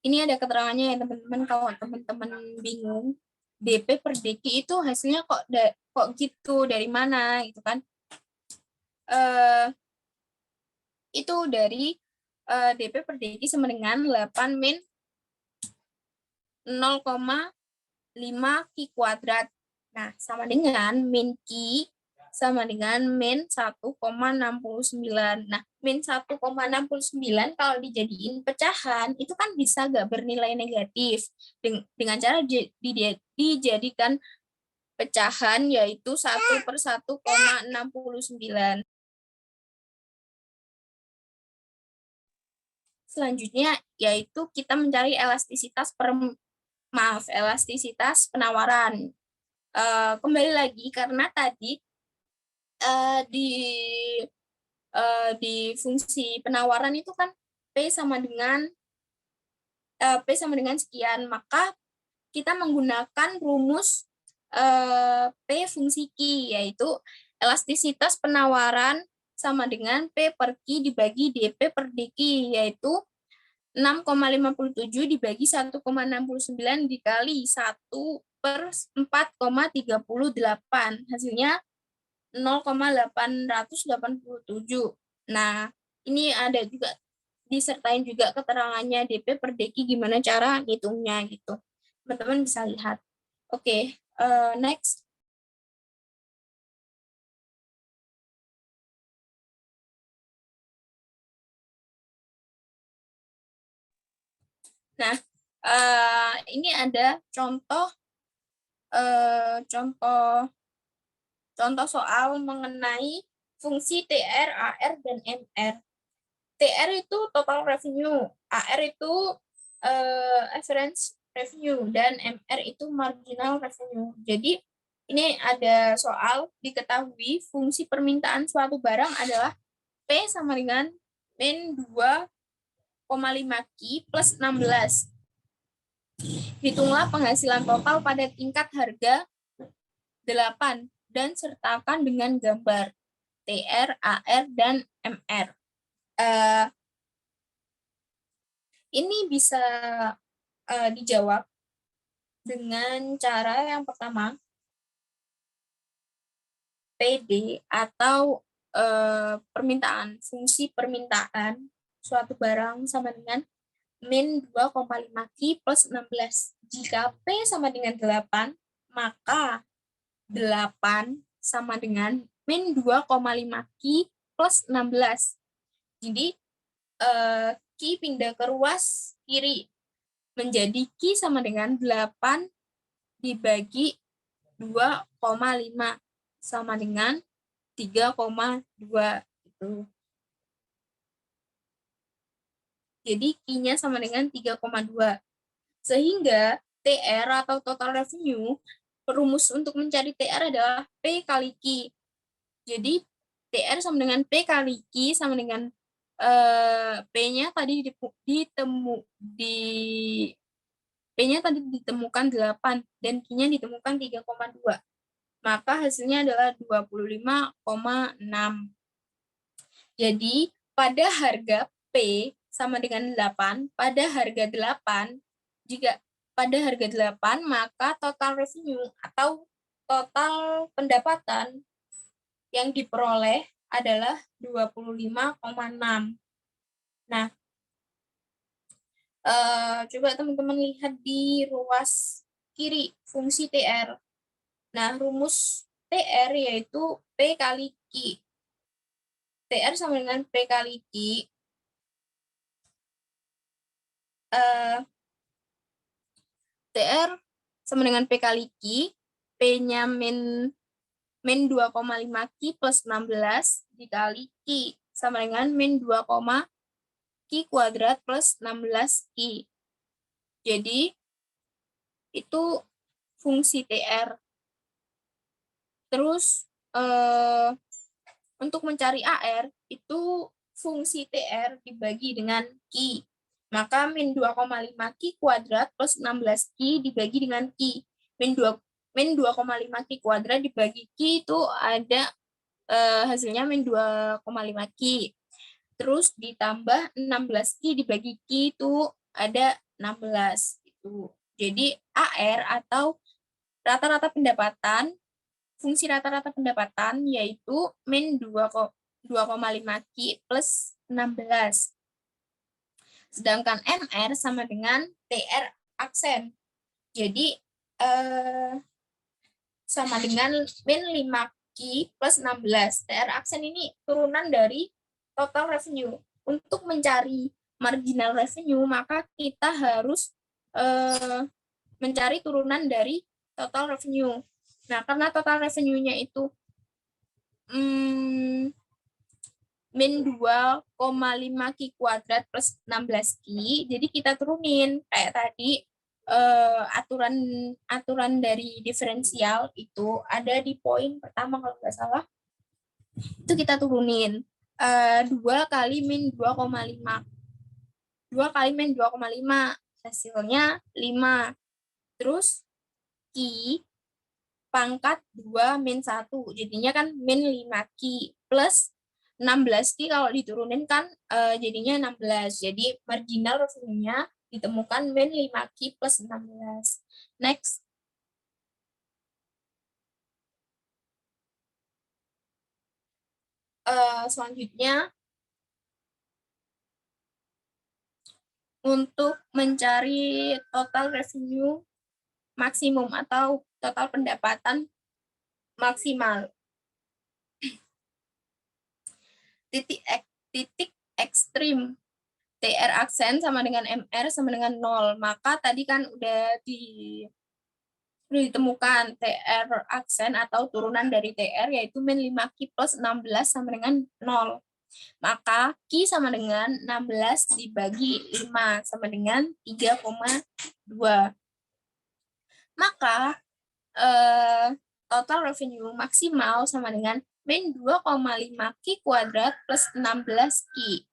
Ini ada keterangannya ya teman-teman, kalau teman-teman bingung DP per DQ itu hasilnya kok gitu, dari mana gitu kan. Itu dari DP per DQ sama dengan 8 min 0,5 Q kuadrat. Nah, sama dengan min Q sama dengan min 1,69. Nah, min 1,69 kalau dijadiin pecahan, itu kan bisa nggak bernilai negatif. Dengan cara dijadikan pecahan, yaitu 1 per 1,69. Selanjutnya, yaitu kita mencari elastisitas penawaran. Kembali lagi, karena tadi di fungsi penawaran itu kan P sama dengan sekian, maka kita menggunakan rumus P fungsi Q, yaitu elastisitas penawaran sama dengan P per Q dibagi DP per DQ, yaitu 6,57 dibagi 1,69 dikali 1 per 4,38. Hasilnya 0,887. Nah, ini ada juga disertain juga keterangannya DP per DQ gimana cara ngitungnya gitu. teman-teman bisa lihat. Oke, next. Nah, ini ada contoh eh, contoh contoh soal mengenai fungsi TR, AR, dan MR. TR itu total revenue, AR itu average revenue, dan MR itu marginal revenue. Jadi ini ada soal diketahui fungsi permintaan suatu barang adalah P sama dengan min 2,5 Q plus 16. Hitunglah penghasilan total pada tingkat harga 8 dan sertakan dengan gambar TR, AR, dan MR. Ini bisa dijawab dengan cara yang pertama, PD atau fungsi permintaan suatu barang sama dengan min 2,5 Q plus 16. Jika P sama dengan 8, maka 8 sama dengan min 2,5 Q plus 16. Jadi, Q pindah ke ruas kiri. Menjadi Q sama dengan 8 dibagi 2,5 sama dengan 3,2. Gitu. Jadi Q-nya sama dengan 3,2. Sehingga TR atau total revenue, rumus untuk mencari TR adalah P kali Q. Jadi TR sama dengan P kali Q sama dengan P-nya tadi P-nya tadi ditemukan 8 dan Q-nya ditemukan 3,2. Maka hasilnya adalah 25,6. Jadi pada harga P sama dengan 8, pada harga 8, jika pada harga 8, maka total revenue atau total pendapatan yang diperoleh adalah 25,6. Nah, coba teman-teman lihat di ruas kiri fungsi TR. Nah, rumus TR yaitu P kali Q. TR sama dengan P kali Q. TR sama dengan P kali Q. P-nya min 2,5 Q plus 16 dikali Q sama dengan min 2, Q kuadrat plus 16 Q. Jadi, itu fungsi TR. Terus, untuk mencari AR, itu fungsi TR dibagi dengan Q. Maka min 2,5 Q kuadrat plus 16 Q dibagi dengan Q. Min 2,5 Q kuadrat dibagi Q itu ada hasilnya min 2,5 Q. Terus ditambah 16 Q dibagi Q itu ada 16. Itu. Jadi AR atau rata-rata pendapatan, fungsi rata-rata pendapatan yaitu min 2,5 Q plus 16. Sedangkan MR sama dengan TR aksen. Jadi sama dengan min 5 Q plus 16. TR aksen ini turunan dari total revenue. Untuk mencari marginal revenue, maka kita harus mencari turunan dari total revenue. Nah, karena total revenue-nya itu min 2,5 Q kuadrat plus 16 Q, jadi kita turunin kayak tadi aturan dari diferensial itu ada di poin pertama kalau nggak salah, itu kita turunin 2 kali min 2,5, 2 kali min 2,5 hasilnya 5, terus Q pangkat 2 min 1, jadinya kan min 5 Q plus 16 Q kalau diturunin kan jadinya 16. Jadi marginal revenue-nya ditemukan min 5 Q plus 16. Next. Selanjutnya, untuk mencari total revenue maksimum atau total pendapatan maksimal. Titik ekstrim TR aksen sama dengan MR sama dengan 0. Maka tadi kan udah ditemukan TR aksen atau turunan dari TR yaitu min 5Q plus 16 sama dengan 0. Maka Q sama dengan 16 dibagi 5 sama dengan 3,2. Maka total revenue maksimal sama dengan min 2,5 Q kuadrat plus 16 Q.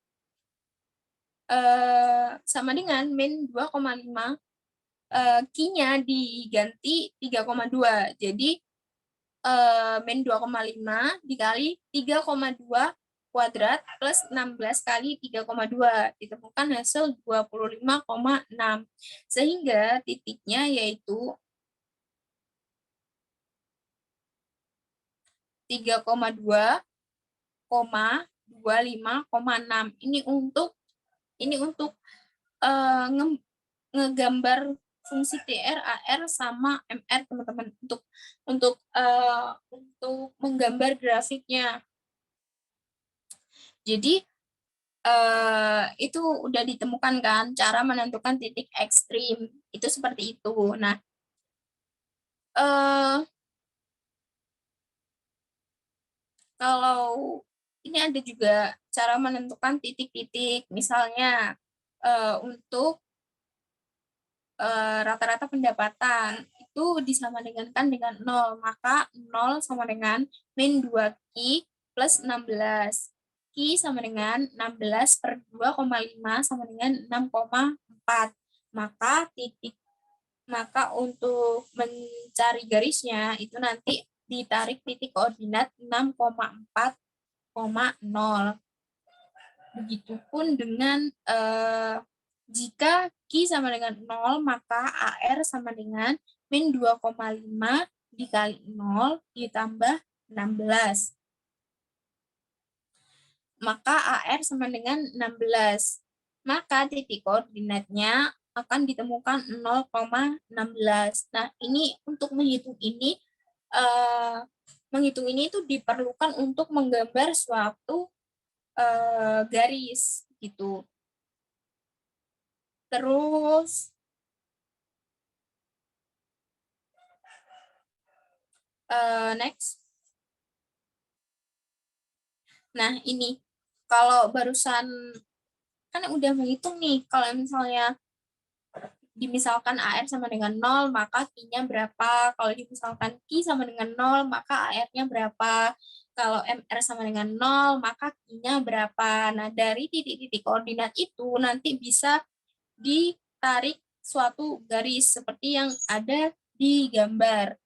Sama dengan min 2,5 Q-nya diganti 3,2. Jadi min 2,5 dikali 3,2 kuadrat plus 16 kali 3,2 ditemukan hasil 25,6. Sehingga titiknya yaitu 3,2,25,6. Ini untuk ngegambar fungsi TR, AR sama MR teman-teman untuk menggambar grafiknya. Jadi itu udah ditemukan kan cara menentukan titik ekstrim itu seperti itu. Nah, kalau ini ada juga cara menentukan titik-titik, misalnya untuk rata-rata pendapatan itu disamadengankan dengan 0, maka 0 sama dengan min 2Q plus 16. Q sama dengan 16 per 2,5 sama dengan 6,4. Maka untuk mencari garisnya itu nanti ditarik titik koordinat 6,4,0. Begitupun dengan jika Q sama dengan 0, maka AR sama dengan min 2,5 dikali 0 ditambah 16. Maka AR sama dengan 16. Maka titik koordinatnya akan ditemukan 0,16. Nah, ini untuk menghitung ini itu diperlukan untuk menggambar suatu garis gitu. Terus next. Nah, ini kalau barusan kan udah menghitung nih, kalau misalnya dimisalkan AR sama dengan 0, maka Q-nya berapa? Kalau dimisalkan Q sama dengan 0, maka AR-nya berapa? Kalau MR sama dengan 0, maka Q-nya berapa? Nah, dari titik-titik koordinat itu nanti bisa ditarik suatu garis seperti yang ada di gambar.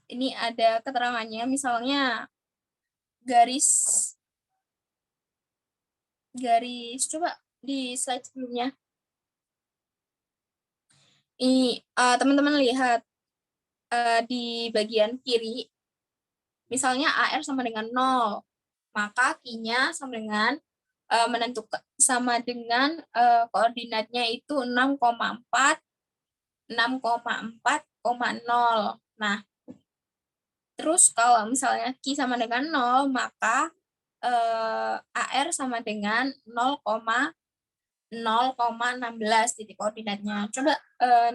Ini ada keterangannya, misalnya garis coba di slide sebelumnya. Ini teman-teman lihat di bagian kiri, misalnya AR sama dengan 0, maka Q-nya sama dengan menentukan sama dengan koordinatnya itu 6,4, 6,4,0. Nah, terus kalau misalnya Q sama dengan 0, maka AR sama dengan 0,16 titik koordinatnya. Coba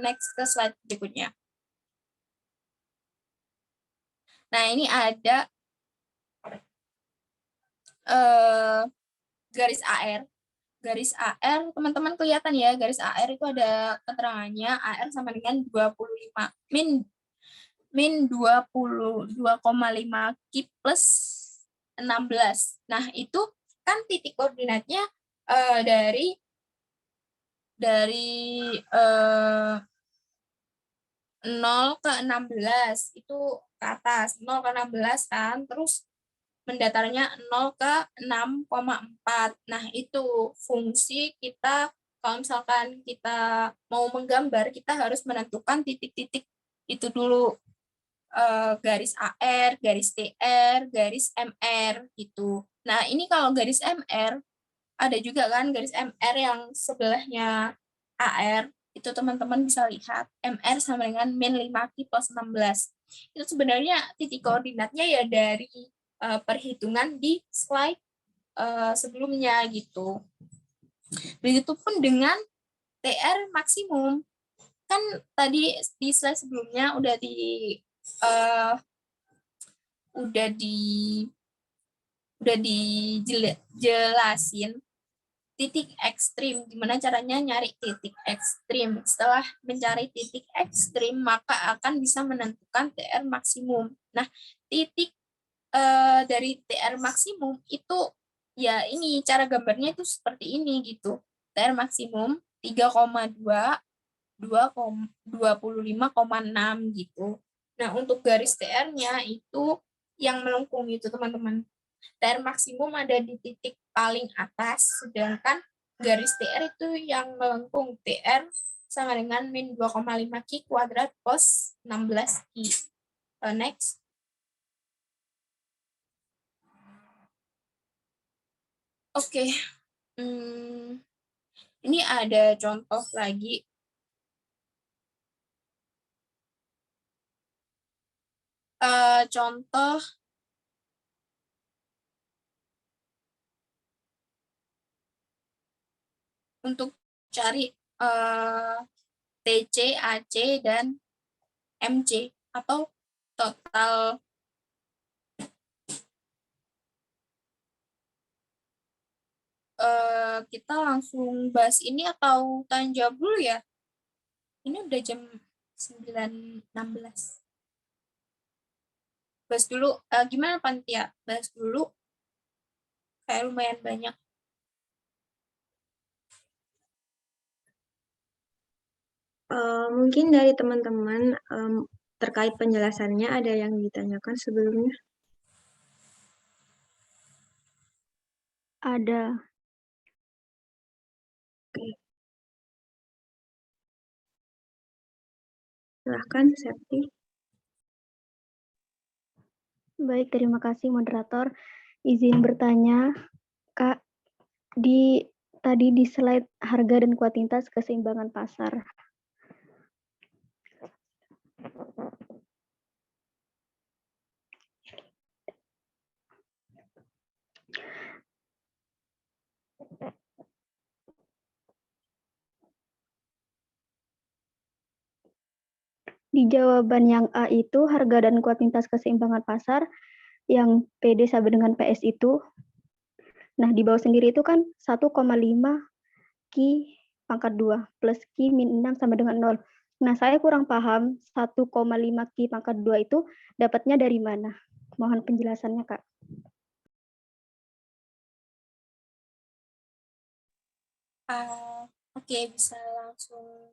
next ke slide berikutnya. Nah, ini ada garis AR. Garis AR, teman-teman kelihatan ya, garis AR itu ada keterangannya, AR sama dengan 25, min 22,5 Q plus 16. Nah, itu kan titik koordinatnya dari 0 ke 16 itu ke atas, 0 ke 16 kan, terus mendatarnya 0 ke 6,4. Nah, itu fungsi kita kalau misalkan kita mau menggambar, kita harus menentukan titik-titik itu dulu, garis AR, garis TR, garis MR gitu. Nah, ini kalau garis MR ada juga kan garis MR yang sebelahnya AR, itu teman-teman bisa lihat MR sama dengan min 5Q plus 16. Itu sebenarnya titik koordinatnya ya dari perhitungan di slide sebelumnya gitu. Begitupun dengan TR maksimum. Kan tadi di slide sebelumnya uh, udah di udah dijelasin titik ekstrim, gimana caranya nyari titik ekstrim. Setelah mencari titik ekstrim, maka akan bisa menentukan TR maksimum. Nah, titik dari TR maksimum itu ya ini cara gambarnya itu seperti ini gitu. TR maksimum 3,2 25,6 gitu. Nah, untuk garis TR-nya itu yang melengkung itu, teman-teman. TR maksimum ada di titik paling atas, sedangkan garis TR itu yang melengkung. TR sama dengan min 2,5 Q kuadrat plus 16 Q. Next. Oke. Ini ada contoh lagi. Contoh untuk cari TC, AC, dan MC atau total kita langsung bahas ini atau tanya jawab dulu ya? Ini udah jam 9.16. Bahas dulu, gimana Pantia? Bahas dulu, kayak lumayan banyak. Mungkin dari teman-teman terkait penjelasannya ada yang ditanyakan sebelumnya? Ada. Oke. Silahkan, Septi. Baik, terima kasih moderator. Izin bertanya, Kak, tadi di slide harga dan kuantitas keseimbangan pasar. Di jawaban yang A itu harga dan kuantitas keseimbangan pasar, yang PD sama dengan PS itu. Nah, di bawah sendiri itu kan 1,5 Q pangkat 2 plus Q min 6 sama dengan 0. Nah, saya kurang paham 1,5 Q pangkat 2 itu dapatnya dari mana? Mohon penjelasannya, Kak. Oke, bisa langsung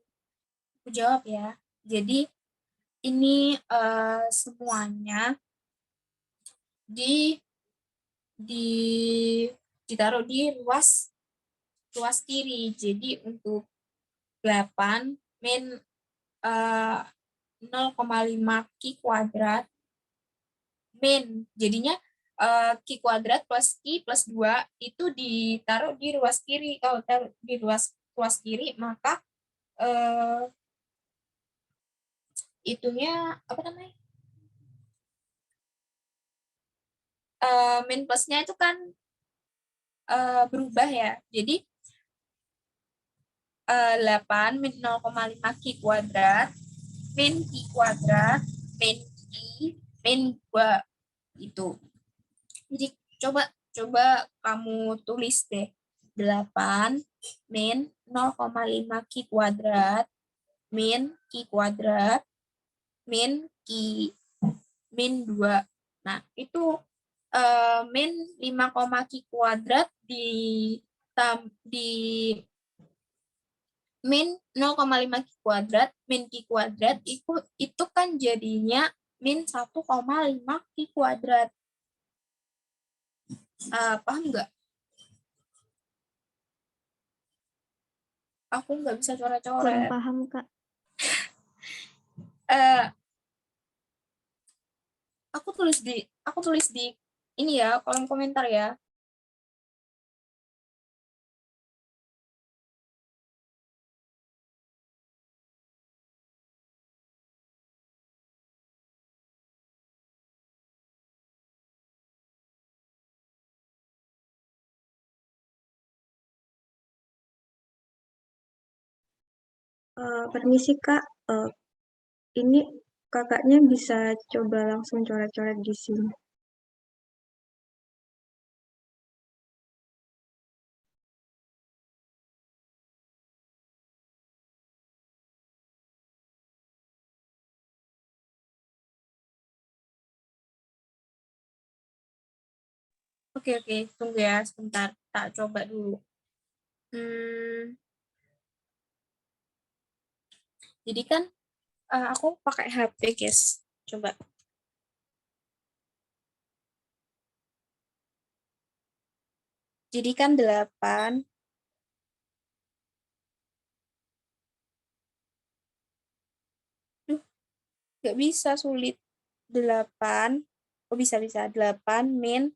aku jawab ya. Jadi, ini semuanya ditaruh di ruas kiri. Jadi untuk 8 min 0,5 Q kuadrat min. Jadinya Q kuadrat plus Q plus 2 itu ditaruh di ruas kiri. Kalau taruh di ruas kiri, maka itunya apa namanya? Min plusnya itu kan berubah ya. Jadi 8 min 0,5 Q kuadrat min Q kuadrat min Q min 2 itu. Jadi coba kamu tulis deh 8 min 0,5 Q kuadrat min Q kuadrat min Q min 2. Nah, itu min 5, Q kuadrat di min 0,5 Q kuadrat min Q kuadrat itu kan jadinya min 1,5 Q kuadrat. Paham nggak? Aku nggak bisa coret-coret. Kurang paham, Kak. Aku tulis di ini ya, kolom komentar ya. Permisi Kak, ini kakaknya bisa coba langsung coret-coret di sini. Oke, oke, tunggu ya sebentar. Tak coba dulu. Hmm, jadi kan aku pakai HP, guys. Coba. Jadi kan 8. Duh, nggak bisa, sulit. 8. Oh, bisa-bisa. 8 min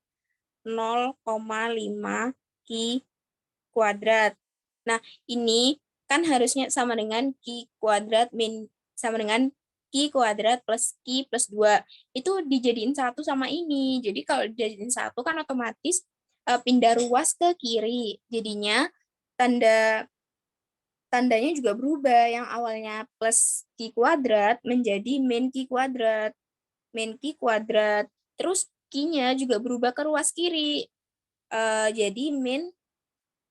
0,5 Ki kuadrat. Nah, ini kan harusnya sama dengan Ki kuadrat min sama dengan Ki kuadrat plus Ki plus 2. Itu dijadiin satu sama ini. Jadi kalau dijadiin satu kan otomatis pindah ruas ke kiri. Jadinya tanda tandanya juga berubah. Yang awalnya plus Ki kuadrat menjadi min Ki kuadrat. Min Ki kuadrat. Terus Ki-nya juga berubah ke ruas kiri. Jadi min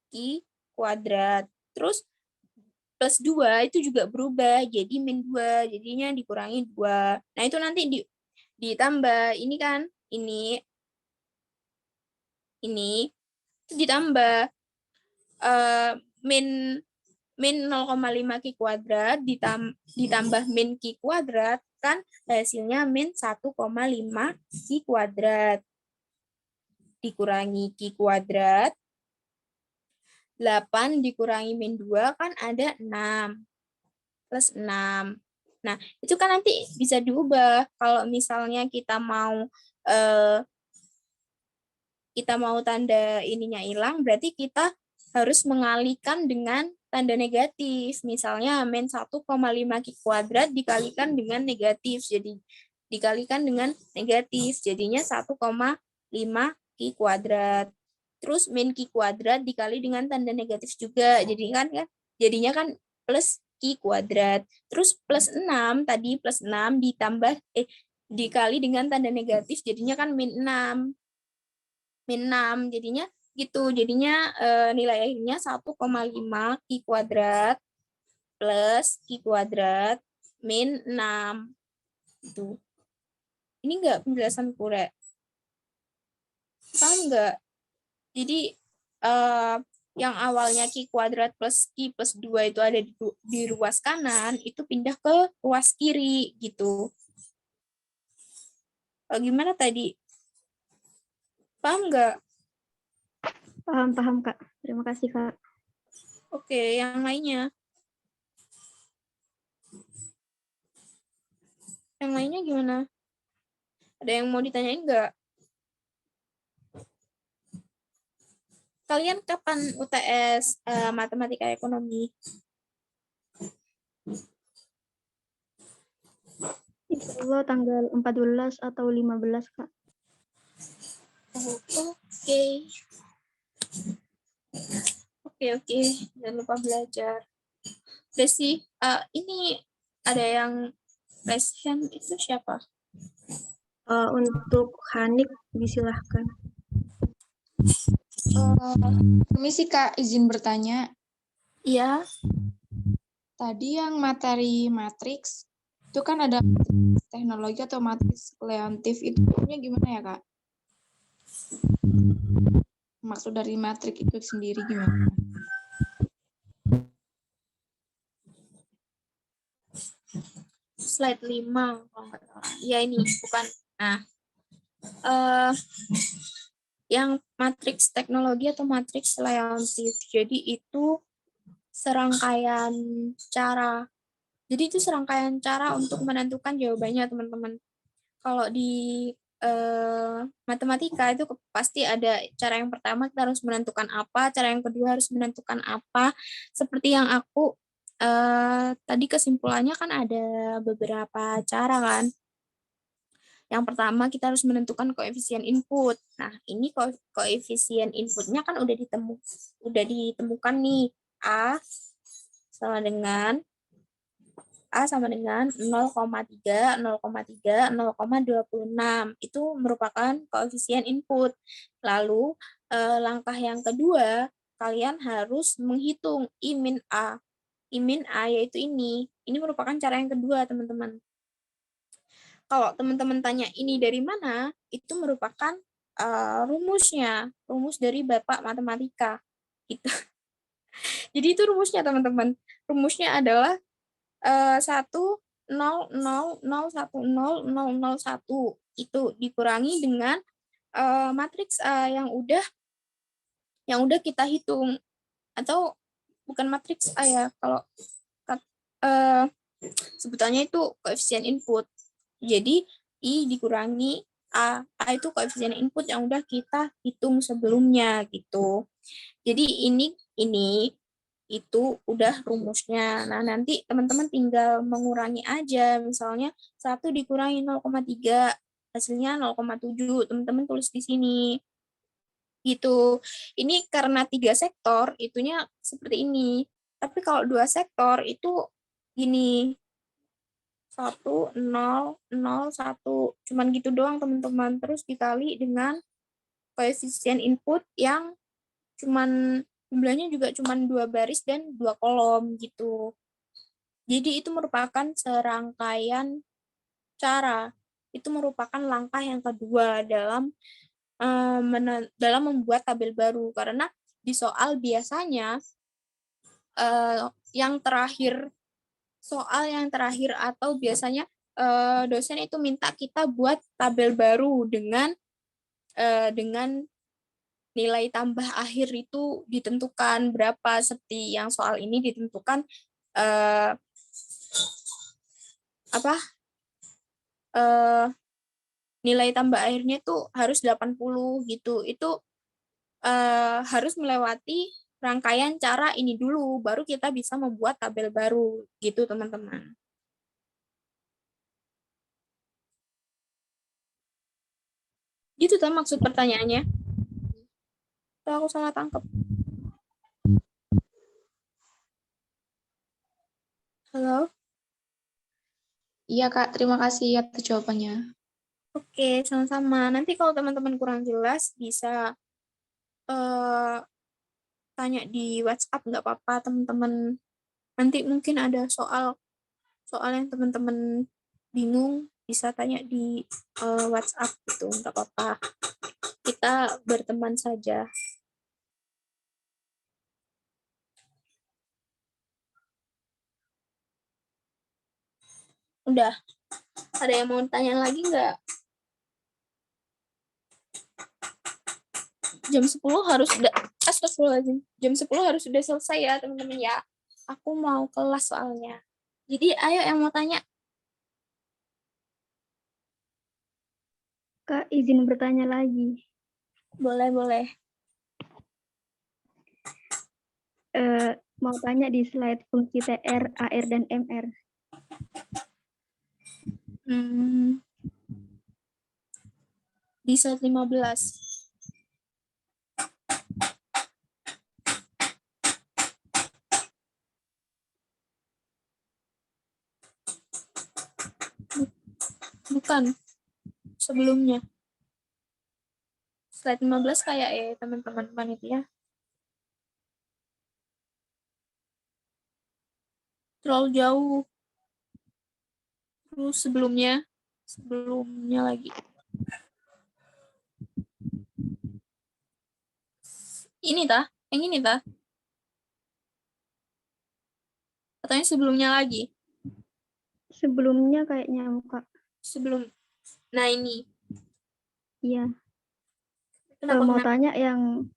Ki kuadrat. Terus plus 2 itu juga berubah jadi min 2. Jadinya dikurangi 2. Nah, itu nanti ditambah ini kan, ini itu ditambah eh, min min 0,5 Ki kuadrat ditambah min Ki kuadrat kan hasilnya min 1,5 Ki kuadrat dikurangi Ki kuadrat 8 dikurangi min 2 kan ada 6 plus 6. Nah, itu kan nanti bisa diubah. Kalau misalnya eh, kita mau tanda ininya hilang, berarti kita harus mengalihkan dengan tanda negatif. Misalnya min 1,5 Ki kuadrat dikalikan dengan negatif. Jadi dikalikan dengan negatif. Jadinya 1,5 Ki kuadrat. Terus min Ki kuadrat dikali dengan tanda negatif juga. Jadinya kan plus Ki kuadrat. Terus plus 6 tadi plus 6 dikali dengan tanda negatif jadinya kan min 6. Min 6 jadinya gitu. Jadinya nilai akhirnya 1,5 Ki kuadrat plus Ki kuadrat min 6. Itu. Ini enggak penjelasan Kure. Paham enggak? Jadi yang awalnya Ki kuadrat plus Ki plus 2 itu ada di ruas kanan, itu pindah ke ruas kiri gitu. Gimana tadi? Paham nggak? Paham, Kak. Terima kasih, Kak. Oke, yang lainnya. Yang lainnya gimana? Ada yang mau ditanyain nggak? Kalian kapan UTS matematika ekonomi? Insya Allah tanggal 14 atau 15, Kak. Oke. Oke. Jangan lupa belajar. Desi, ini ada yang raise hand itu siapa? Untuk Hanik, disilahkan. Permisi Kak, izin bertanya. Iya. Tadi yang materi matriks, itu kan ada teknologi atau matriks kleantif, itu punya gimana ya Kak? Maksud dari matriks itu sendiri gimana? Slide 5. Ya ini, bukan. Nah, yang matriks teknologi atau matriks leontif. Jadi itu serangkaian cara. Jadi itu serangkaian cara untuk menentukan jawabannya, teman-teman. Kalau di matematika itu pasti ada cara yang pertama kita harus menentukan apa, cara yang kedua harus menentukan apa. Seperti yang aku tadi kesimpulannya kan ada beberapa cara kan. Yang pertama kita harus menentukan koefisien input. Nah, ini koefisien inputnya kan udah ditemukan nih. A sama dengan A sama dengan 0,3, 0,3, 0,26. Itu merupakan koefisien input. Lalu langkah yang kedua, kalian harus menghitung I min A. I min A yaitu ini. Ini merupakan cara yang kedua, teman-teman. Kalau teman-teman tanya ini dari mana, itu merupakan rumusnya, rumus dari Bapak Matematika. Gitu. Jadi itu rumusnya, teman-teman. Rumusnya adalah 1, 0, 0, 0, 1, 0, 0, 0, 1. Itu dikurangi dengan matriks A yang udah kita hitung. Atau bukan matriks A ya, kalau sebutannya itu koefisien input. Jadi I dikurangi A. A itu koefisien input yang udah kita hitung sebelumnya gitu. Jadi ini itu udah rumusnya. Nah, nanti teman-teman tinggal mengurangi aja. Misalnya 1 dikurangi 0,3, hasilnya 0,7. Teman-teman tulis di sini. Gitu. Ini karena 3 sektor, itunya seperti ini. Tapi kalau 2 sektor itu gini. 1, 0, 0, 1. Cuman gitu doang, teman-teman. Terus dikali dengan koefisien input yang cuman jumlahnya juga cuman 2 baris dan 2 kolom gitu. Jadi itu merupakan serangkaian cara. Itu merupakan langkah yang kedua dalam membuat tabel baru, karena di soal biasanya yang terakhir atau biasanya dosen itu minta kita buat tabel baru dengan nilai tambah akhir itu ditentukan berapa, seperti yang soal ini ditentukan apa nilai tambah akhirnya tuh harus 80 gitu. Itu harus melewati rangkaian cara ini dulu, baru kita bisa membuat tabel baru gitu, teman-teman. Gitu tuh maksud pertanyaannya. Tuh aku salah tangkap. Halo? Iya, Kak. Terima kasih atas jawabannya. Oke, sama-sama. Nanti kalau teman-teman kurang jelas, bisa tanya di WhatsApp, nggak apa-apa, teman-teman. Nanti mungkin ada soal yang teman-teman bingung, bisa tanya di WhatsApp gitu, nggak apa-apa. Kita berteman saja. Udah, ada yang mau tanya lagi nggak? Jam 10 harus udah, astagfirullahaladzim, jam 10 harus udah selesai ya, teman-teman ya. Aku mau kelas soalnya. Jadi ayo yang mau tanya. Kak, izin bertanya lagi. Boleh, boleh. Mau tanya di slide fungsi TR, AR, dan MR. Di slide 15. Bukan, sebelumnya. Slide 15 kayak ya, teman-teman panitia. Terlalu jauh. Terus sebelumnya lagi. Ini tah, yang ini tah. Katanya sebelumnya lagi. Sebelumnya kayaknya, Kak. Nah ini. Iya. Kenapa? Tanya yang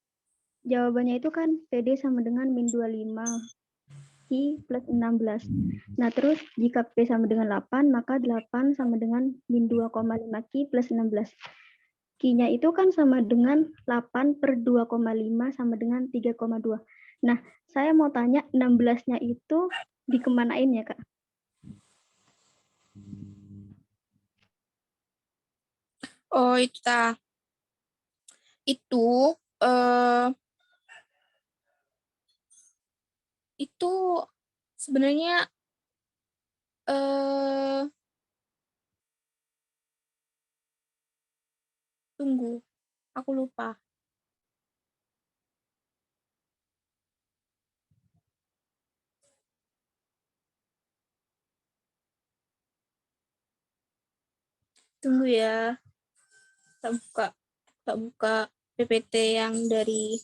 jawabannya itu kan PD sama dengan min 25. Q plus 16. Nah, terus jika P sama dengan 8, maka 8 sama dengan min 2,5 Q plus 16. Q-nya itu kan sama dengan 8 per 2,5 sama dengan 3,2. Nah, saya mau tanya 16-nya itu dikemanain ya, Kak? Oh, itu tah. Itu sebenarnya Eh, tunggu, aku lupa. Tunggu ya, tak buka PPT yang dari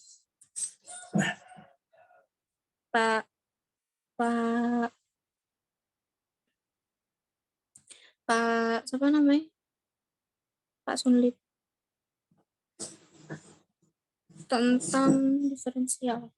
Pak Pak Pak siapa namanya? Pak Sunlit tentang diferensial.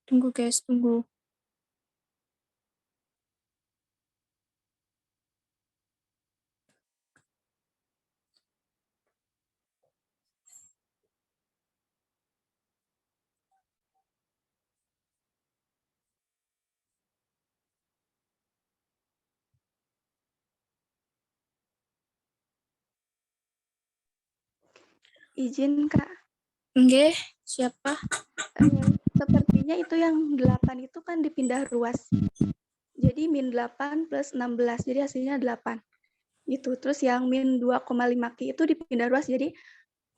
Tunggu guys, tunggu. Izin, Kak. Nggih, siapa? Sepertinya itu yang 8 itu kan dipindah ruas. Jadi min 8 plus 16, jadi hasilnya 8. Gitu. Terus yang min 2,5 Ki itu dipindah ruas, jadi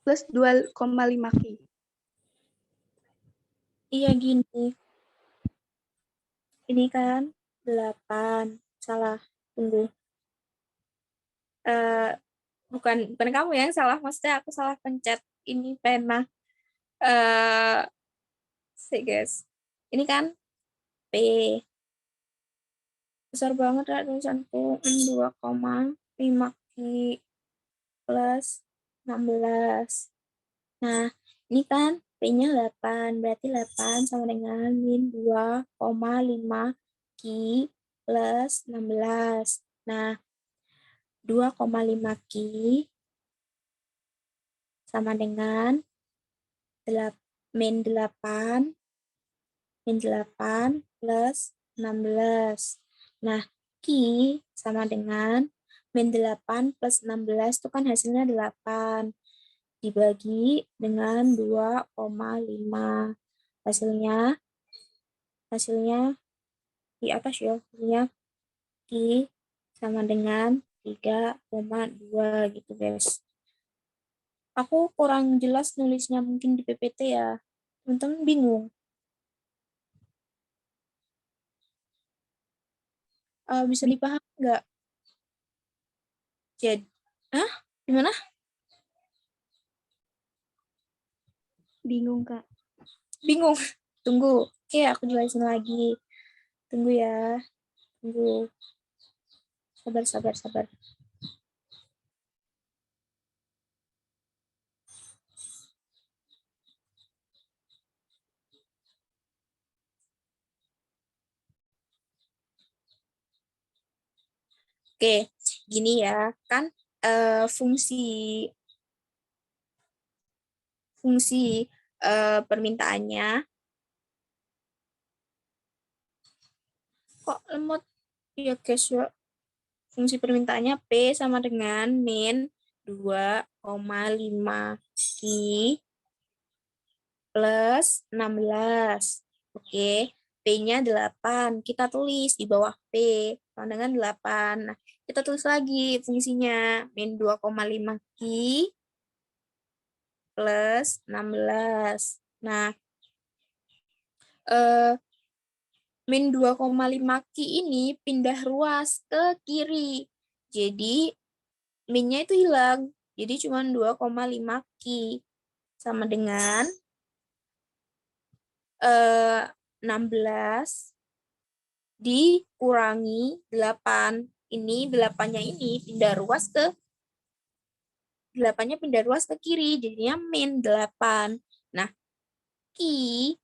plus 2,5 Ki. Iya gini. Ini kan 8. Salah. Tunggu. Bukan kamu yang salah, maksudnya aku salah pencet ini pena. Sih guys. Ini kan P. Besar banget ya tulisanku. 2,5 Ki plus 16. Nah, ini kan P-nya 8. Berarti 8 sama dengan min 2,5 Ki plus 16. Nah, 2,5 Ki sama dengan min 8 plus 16. Nah, Ki sama dengan min 8 plus 16 itu kan hasilnya 8. Dibagi dengan 2,5. Hasilnya di atas ya, hasilnya Ki sama dengan 3,2 gitu guys. Aku kurang jelas nulisnya mungkin di PPT ya. Teman-teman bingung. Bisa dipahami nggak? Jadi, gimana? Bingung, Kak. Bingung. Tunggu. Oke, aku jelasin lagi. Tunggu ya. Tunggu. Sabar. Oke, gini ya. Kan fungsi permintaannya kok lemot ya guys ya. Fungsi permintaannya P sama dengan min 2,5 Ki plus 16. Oke, P-nya 8. Kita tulis di bawah P sama dengan 8. Nah, kita tulis lagi fungsinya min 2,5 Ki plus 16. Nah, min 2,5 Ki ini pindah ruas ke kiri. Jadi, min-nya itu hilang. Jadi, cuma 2,5 Ki. Sama dengan 16 dikurangi 8. Ini 8-nya ini pindah ruas ke 8-nya pindah ruas ke kiri, jadinya min 8. Nah, Ki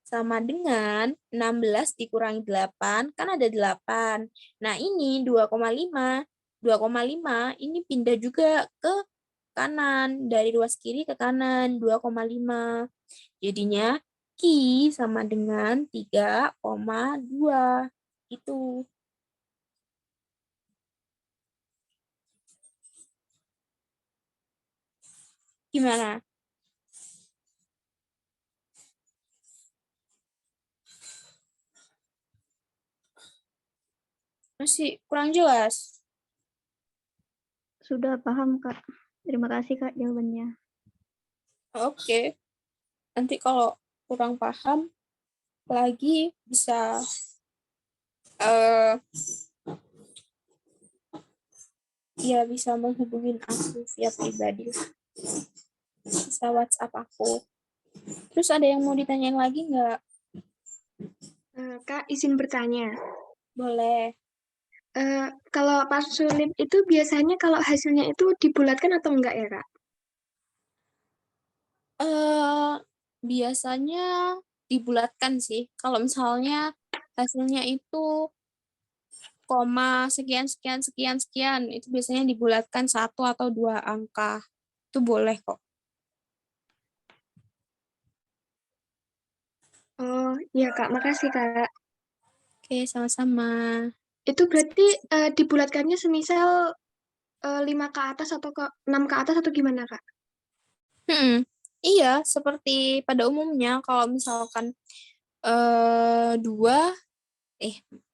sama dengan 16 dikurangi 8, kan ada 8. Nah, ini 2,5. 2,5 ini pindah juga ke kanan, dari ruas kiri ke kanan, 2,5. Jadinya Ki sama dengan 3,2. Itu. Gimana? Masih kurang jelas? Sudah paham, Kak. Terima kasih, Kak, jawabannya. Oke. Nanti kalau kurang paham lagi bisa eh ya bisa menghubungin aku via pribadi. Bisa WhatsApp aku. Terus ada yang mau ditanyain lagi nggak? Kak, izin bertanya. Boleh. Kalau pas sulip itu biasanya kalau hasilnya itu dibulatkan atau enggak ya, Kak? Biasanya dibulatkan sih. Kalau misalnya hasilnya itu koma sekian sekian sekian sekian, itu biasanya dibulatkan 1 atau 2 angka. Itu boleh kok. Oh, iya Kak, makasih Kak. Oke, sama-sama. Itu berarti dibulatkannya semisal 5 ke atas atau 6 ke atas atau gimana, Kak? Iya, seperti pada umumnya kalau misalkan dua,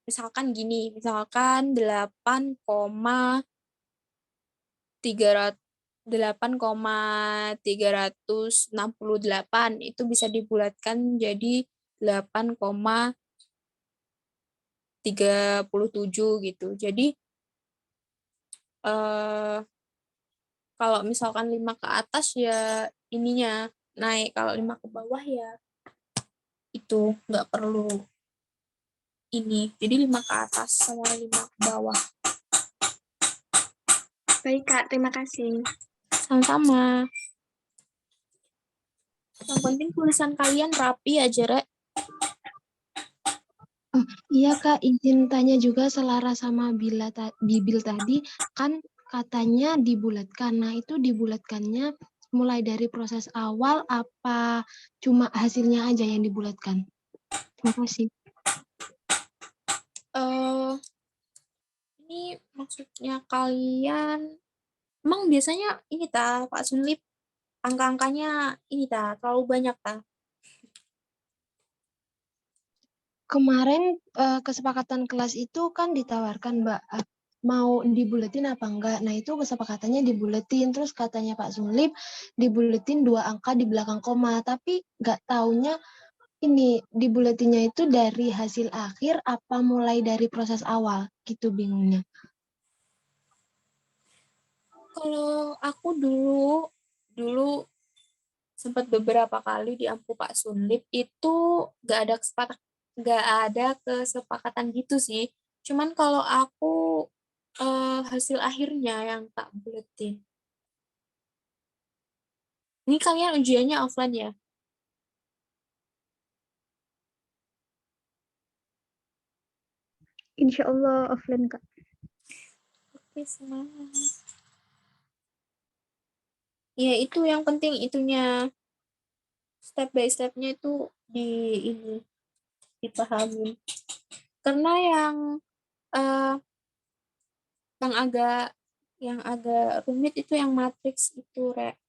misalkan gini, misalkan 8,368 itu bisa dibulatkan jadi 8,37 gitu. Jadi eh kalau misalkan 5 ke atas ya ininya naik, kalau 5 ke bawah ya itu nggak perlu ini. Jadi 5 ke atas sama 5 ke bawah. Baik Kak, terima kasih. Sama-sama. Yang penting tulisan kalian rapi aja, Rek. Iya Kak, izin tanya juga selaras sama Bibil tadi, kan katanya dibulatkan. Nah itu dibulatkannya mulai dari proses awal apa cuma hasilnya aja yang dibulatkan? Terima kasih. Ini maksudnya kalian, emang biasanya ini Pak Sunlip, angka-angkanya ini terlalu banyak Kemarin kesepakatan kelas itu kan ditawarkan Mbak, mau dibuletin apa enggak. Nah itu kesepakatannya dibuletin, terus katanya Pak Sunlip dibuletin 2 angka di belakang koma, tapi nggak taunya ini dibuletinnya itu dari hasil akhir apa mulai dari proses awal, gitu bingungnya. Kalau aku dulu sempat beberapa kali di Ampu Pak Sunlip itu nggak ada kesepakatan gitu sih. Cuman kalau aku hasil akhirnya yang tak buletin. Ini kalian ujiannya offline ya? Insya Allah offline, Kak. Oke, semangat. Ya, itu yang penting itunya. Step by step-nya itu ini dipahami. Karena eh, yang agak rumit itu yang matriks itu, Rek.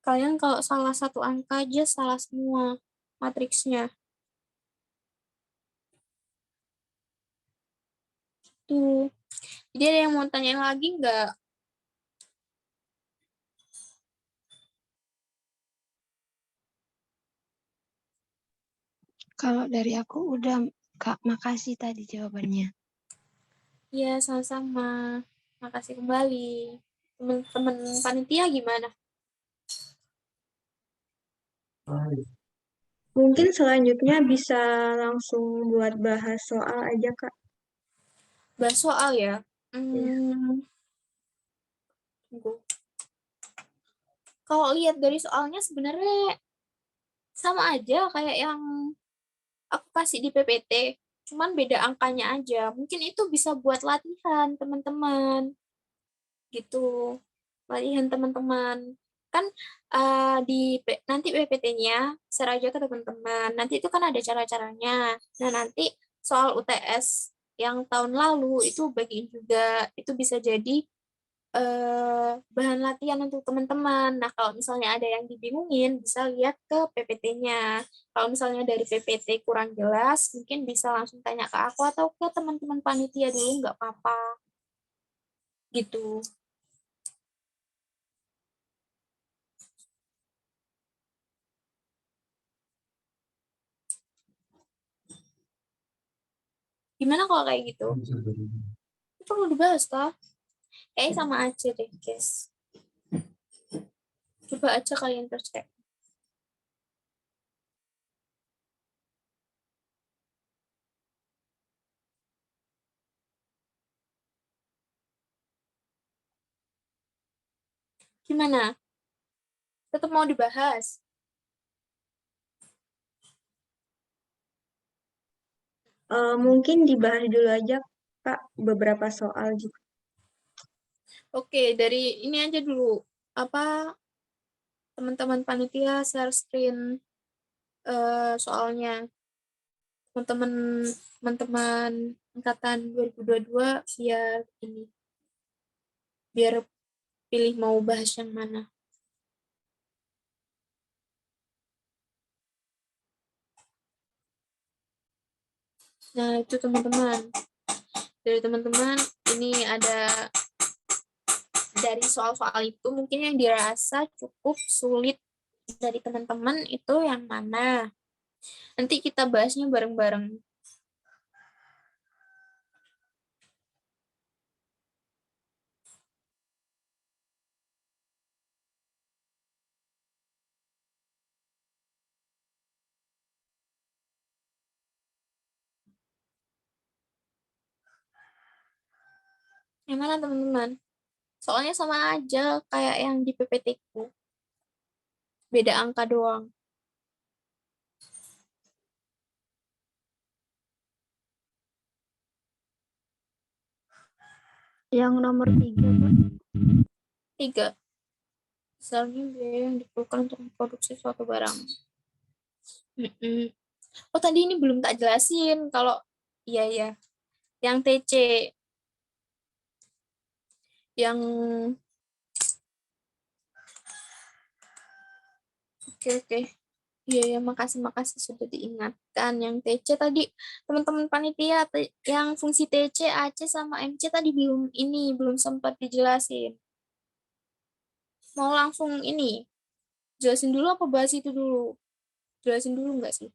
Kalian kalau salah satu angka aja salah semua matriksnya. Tuh. Jadi ada yang mau tanyain lagi nggak? Kalau dari aku udah, Kak, makasih tadi jawabannya. Ya, sama-sama. Makasih kembali. Teman-teman panitia gimana? Mungkin selanjutnya bisa langsung buat bahas soal aja Kak. Bahas soal ya. Iya. Kalau lihat dari soalnya sebenarnya sama aja kayak yang aku kasih di PPT, cuman beda angkanya aja. Mungkin itu bisa buat latihan teman-teman gitu. Latihan teman-teman. Kan nanti PPT-nya share aja ke teman-teman. Nanti itu kan ada cara-caranya. Nah, nanti soal UTS yang tahun lalu itu bagiin juga. Itu bisa jadi bahan latihan untuk teman-teman. Nah, kalau misalnya ada yang dibingungin, bisa lihat ke PPT-nya. Kalau misalnya dari PPT kurang jelas, mungkin bisa langsung tanya ke aku atau ke teman-teman panitia dulu, nggak apa-apa. Gitu. Gimana kalau kayak gitu? Itu perlu dibahas, toh? Kayaknya sama aja deh, guys. Coba aja kalian tercek. Gimana? Tetap mau dibahas? Mungkin dibahas dulu aja, Kak, beberapa soal gitu. Oke, dari ini aja dulu. Apa teman-teman panitia share screen soalnya. Teman-teman teman-teman angkatan 2022 biar pilih mau bahas yang mana. Nah, itu teman-teman. Dari teman-teman ini ada dari soal-soal itu mungkin yang dirasa cukup sulit dari teman-teman itu yang mana. Nanti kita bahasnya bareng-bareng. Yang mana teman-teman? Soalnya sama aja kayak yang di PPT-ku. Beda angka doang. Yang nomor 3, Pak. 3. Misalnya biaya yang diperlukan untuk memproduksi suatu barang. Oh, tadi ini belum tak jelasin. Kalau iya ya, yang TC, yang oke. Iya ya, makasih sudah diingatkan. Yang TC tadi teman-teman panitia yang fungsi TC, AC sama MC tadi belum sempat dijelasin. Mau langsung ini jelasin dulu apa bahas itu dulu? Jelasin dulu nggak sih?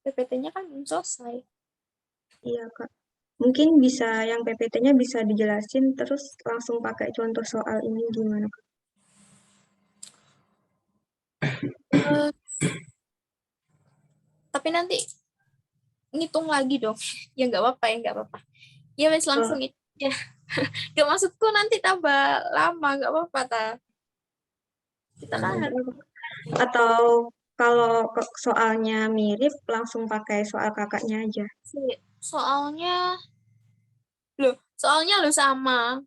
PPT-nya kan belum selesai. Iya, Kak. Mungkin bisa yang PPT-nya bisa dijelasin terus langsung pakai contoh soal ini gimana, Kak? Eh, tapi nanti ngitung lagi dong. Ya nggak apa-apa ya, nggak apa-apa. Ya wes langsung itu ya. Gak maksudku nanti tambah lama, nggak apa-apa ta. Kita kan Atau kalau soalnya mirip langsung pakai soal kakaknya aja. soalnya soalnya lo sama.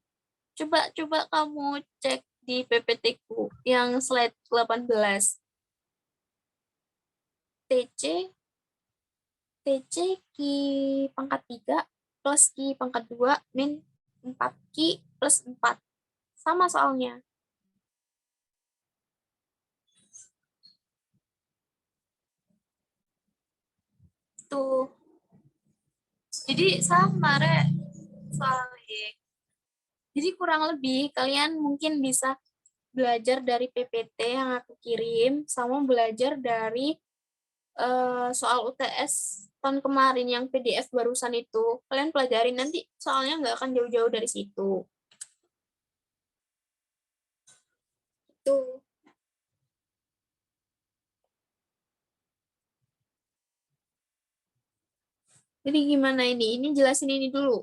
Coba kamu cek di PPT-ku yang slide 18. TC TC Ki pangkat 3 plus Ki pangkat 2 min 4 Ki plus 4. Sama soalnya. Tuh. Jadi sama, Rek. Soalnya. Jadi kurang lebih kalian mungkin bisa belajar dari PPT yang aku kirim, sama belajar dari soal UTS tahun kemarin yang PDF barusan itu. Kalian pelajarin nanti soalnya nggak akan jauh-jauh dari situ. Itu. Jadi gimana ini? Ini jelasin ini dulu.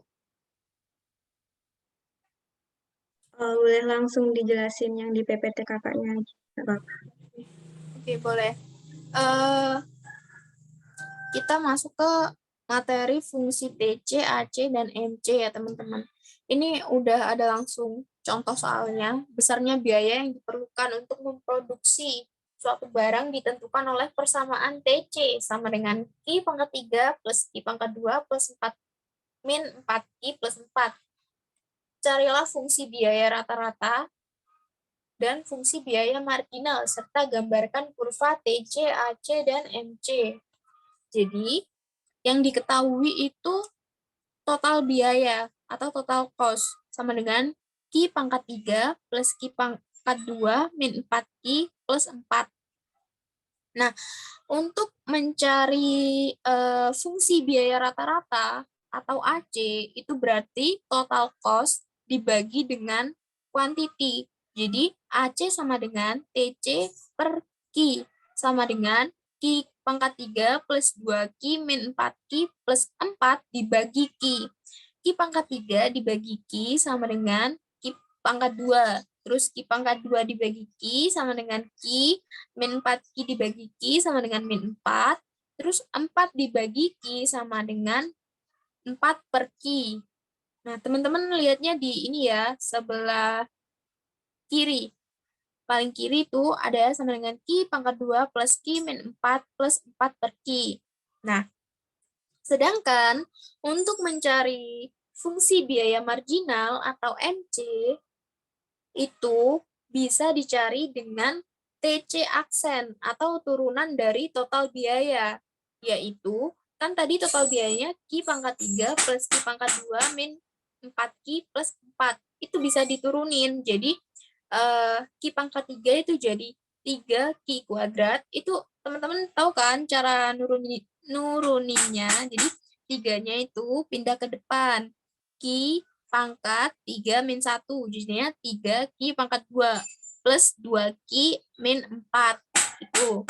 Boleh langsung dijelasin yang di PPT kakaknya aja. Nggak apa-apa. Oke, boleh. Eh, kita masuk ke materi fungsi TC, AC, dan MC ya teman-teman. Ini udah ada langsung contoh soalnya. Besarnya biaya yang diperlukan untuk memproduksi suatu barang ditentukan oleh persamaan TC sama dengan Q pangkat 3 plus Q pangkat 2 plus 4 min 4Q plus 4. Carilah fungsi biaya rata-rata dan fungsi biaya marginal, serta gambarkan kurva TC, AC, dan MC. Jadi, yang diketahui itu total biaya atau total cost sama dengan Q pangkat 3 plus Q pangkat 2 min 4Q plus 4. Nah, untuk mencari fungsi biaya rata-rata atau AC, itu berarti total cost dibagi dengan quantity. Jadi, AC sama dengan TC per Q, sama dengan Q pangkat 3 plus 2Q min 4Q plus 4 dibagi Q. Q pangkat 3 dibagi Q sama dengan Q pangkat 2. Terus Q pangkat 2 dibagi Q sama dengan Q, min 4Q dibagi Q sama dengan min 4. Terus 4 dibagi Q sama dengan 4 per Q. Nah, teman-teman lihatnya di ini ya, sebelah kiri. Paling kiri itu ada sama dengan Q pangkat 2 plus Q min 4 plus 4 per Q. Nah, sedangkan untuk mencari fungsi biaya marginal atau MC, itu bisa dicari dengan TC aksen atau turunan dari total biaya, yaitu kan tadi total biayanya Q pangkat 3 plus Q pangkat 2 min 4Q plus 4. Itu bisa diturunin. Jadi Q pangkat 3 itu jadi 3Q kuadrat. Itu teman-teman tahu kan cara nuruninnya. Jadi 3-nya itu pindah ke depan. Q pangkat 3 min 1. Jadinya 3Q pangkat 2 plus 2Q min 4. Itu.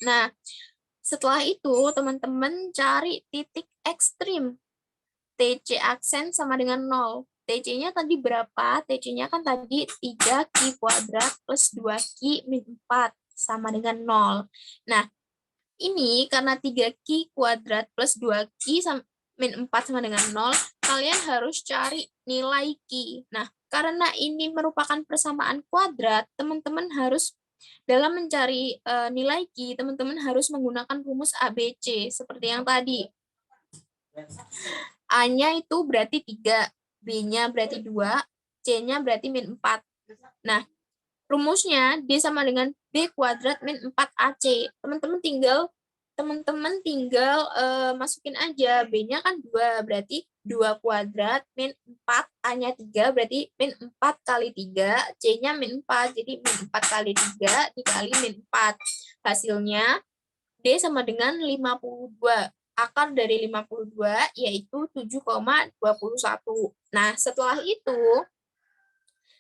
Nah, setelah itu teman-teman cari titik ekstrim. TC aksen sama dengan 0. TC-nya tadi berapa? TC-nya kan tadi 3Q kuadrat plus 2Q min 4 sama dengan 0. Nah, ini karena 3Q kuadrat plus 2Q min 4 sama dengan 0, kalian harus cari nilai Q. Nah, karena ini merupakan persamaan kuadrat, teman-teman harus dalam mencari nilai Q, teman-teman harus menggunakan rumus ABC seperti yang tadi. A-nya itu berarti 3, B-nya berarti 2, C-nya berarti min 4. Nah, rumusnya D sama dengan B kuadrat min 4AC. Teman-teman tinggal masukin aja. B-nya kan 2, berarti 2 kuadrat min 4, A-nya 3, berarti min 4 kali 3, C-nya min 4, jadi min 4 kali 3 dikali min 4. Hasilnya D sama dengan 52. Akar dari 52 yaitu 7,21. Nah, setelah itu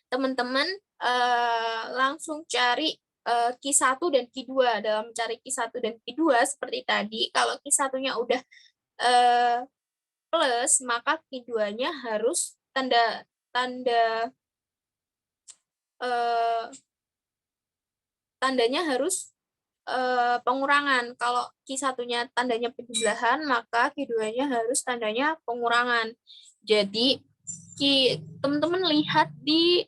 teman-teman langsung cari Q1 dan Q2. Dalam mencari Q1 dan Q2 seperti tadi, kalau Q1-nya udah plus, maka Q2-nya harus tandanya harus pengurangan. Kalau Q1-nya tandanya penjumlahan, maka Q2-nya harus tandanya pengurangan. Jadi, teman-teman lihat di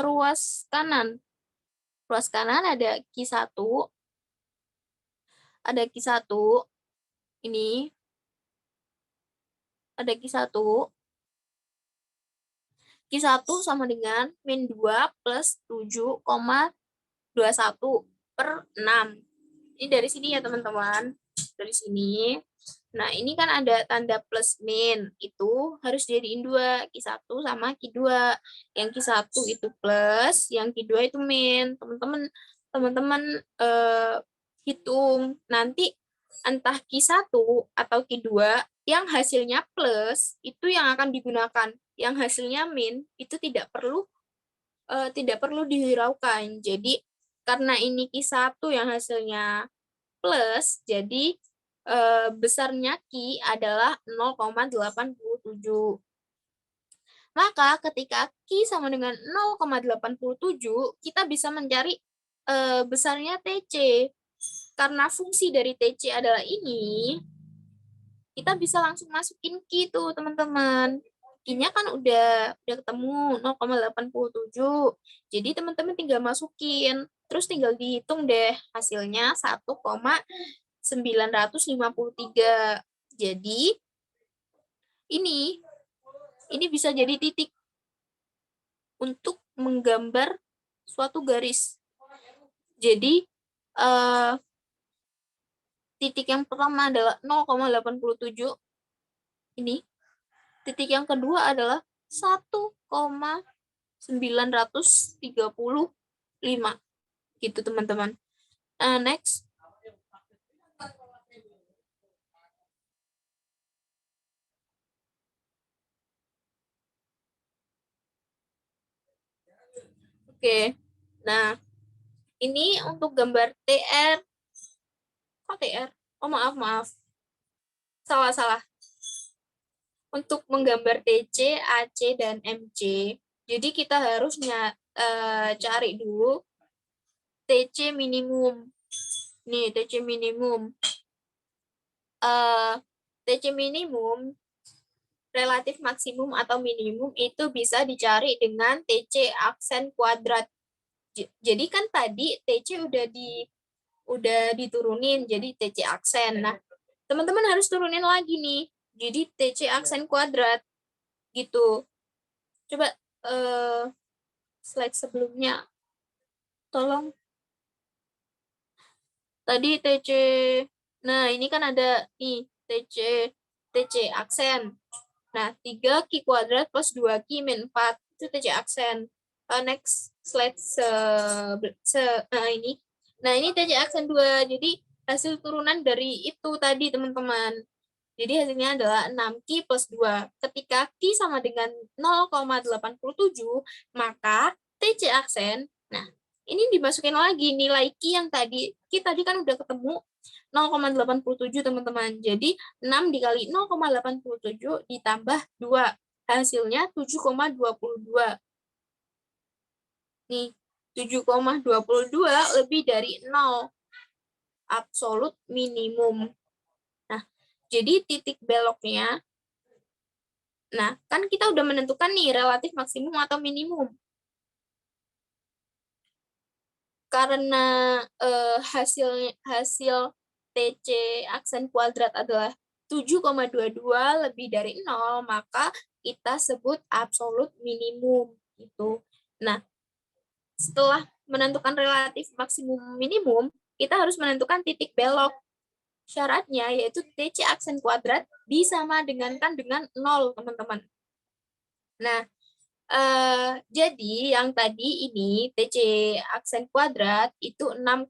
ruas kanan. Ruas kanan ada Q1. Ada Q1. Ini. Ada Q1. Q1 sama dengan min 2 plus 7,21 per 6. Ini dari sini ya teman-teman. Dari sini. Nah, ini kan ada tanda plus min. Itu harus jadiin 2. Q1 sama Q2. Yang Q1 itu plus, yang Q2 itu min. Teman-teman hitung. Nanti entah Q1 atau Q2 yang hasilnya plus, itu yang akan digunakan. Yang hasilnya min, itu tidak perlu dihiraukan. Jadi, karena ini Q1 yang hasilnya plus, jadi besarnya Q adalah 0,87. Maka ketika Q sama dengan 0,87, kita bisa mencari besarnya TC. Karena fungsi dari TC adalah ini, kita bisa langsung masukin Q tuh, teman-teman. Q-nya kan udah ketemu 0,87. Jadi teman-teman tinggal masukin. Terus tinggal dihitung deh hasilnya 1,953. Jadi ini bisa jadi titik untuk menggambar suatu garis. Jadi titik yang pertama adalah 0,87 ini. Titik yang kedua adalah 1,935 gitu, teman-teman. Next. Oke. Nah, ini untuk gambar TR. Kok TR? Oh, maaf. Salah. Untuk menggambar TC, AC, dan MC, jadi kita harusnya cari dulu TC minimum. Nih, TC minimum. TC minimum, relatif maksimum atau minimum, itu bisa dicari dengan TC aksen kuadrat. Jadi kan tadi TC udah diturunin, jadi TC aksen. Nah, teman-teman harus turunin lagi nih. Jadi TC aksen kuadrat gitu. Coba slide sebelumnya. Tolong. Tadi TC. Nah, ini kan ada nih TC aksen. Nah, 3 Q kuadrat plus 2 Q min 4 itu TC aksen. Next slide ini. Nah, ini TC aksen 2. Jadi hasil turunan dari itu tadi, teman-teman. Jadi hasilnya adalah 6Q plus 2. Ketika Q sama dengan 0,87, maka TC aksen, nah, ini dimasukin lagi nilai Q yang tadi. Q tadi kan udah ketemu 0,87, teman-teman. Jadi 6 dikali 0,87 ditambah 2. Hasilnya 7,22. Nih, 7,22 lebih dari 0. Absolut minimum. Nah, jadi titik beloknya, nah, kan kita udah menentukan nih relatif maksimum atau minimum. Karena hasil TC aksen kuadrat adalah 7,22 lebih dari 0, maka kita sebut absolut minimum. Gitu. Nah, setelah menentukan relatif maksimum minimum, kita harus menentukan titik belok. Syaratnya yaitu TC aksen kuadrat disama dengankan dengan 0, teman-teman. Nah, jadi yang tadi ini TC aksen kuadrat itu 6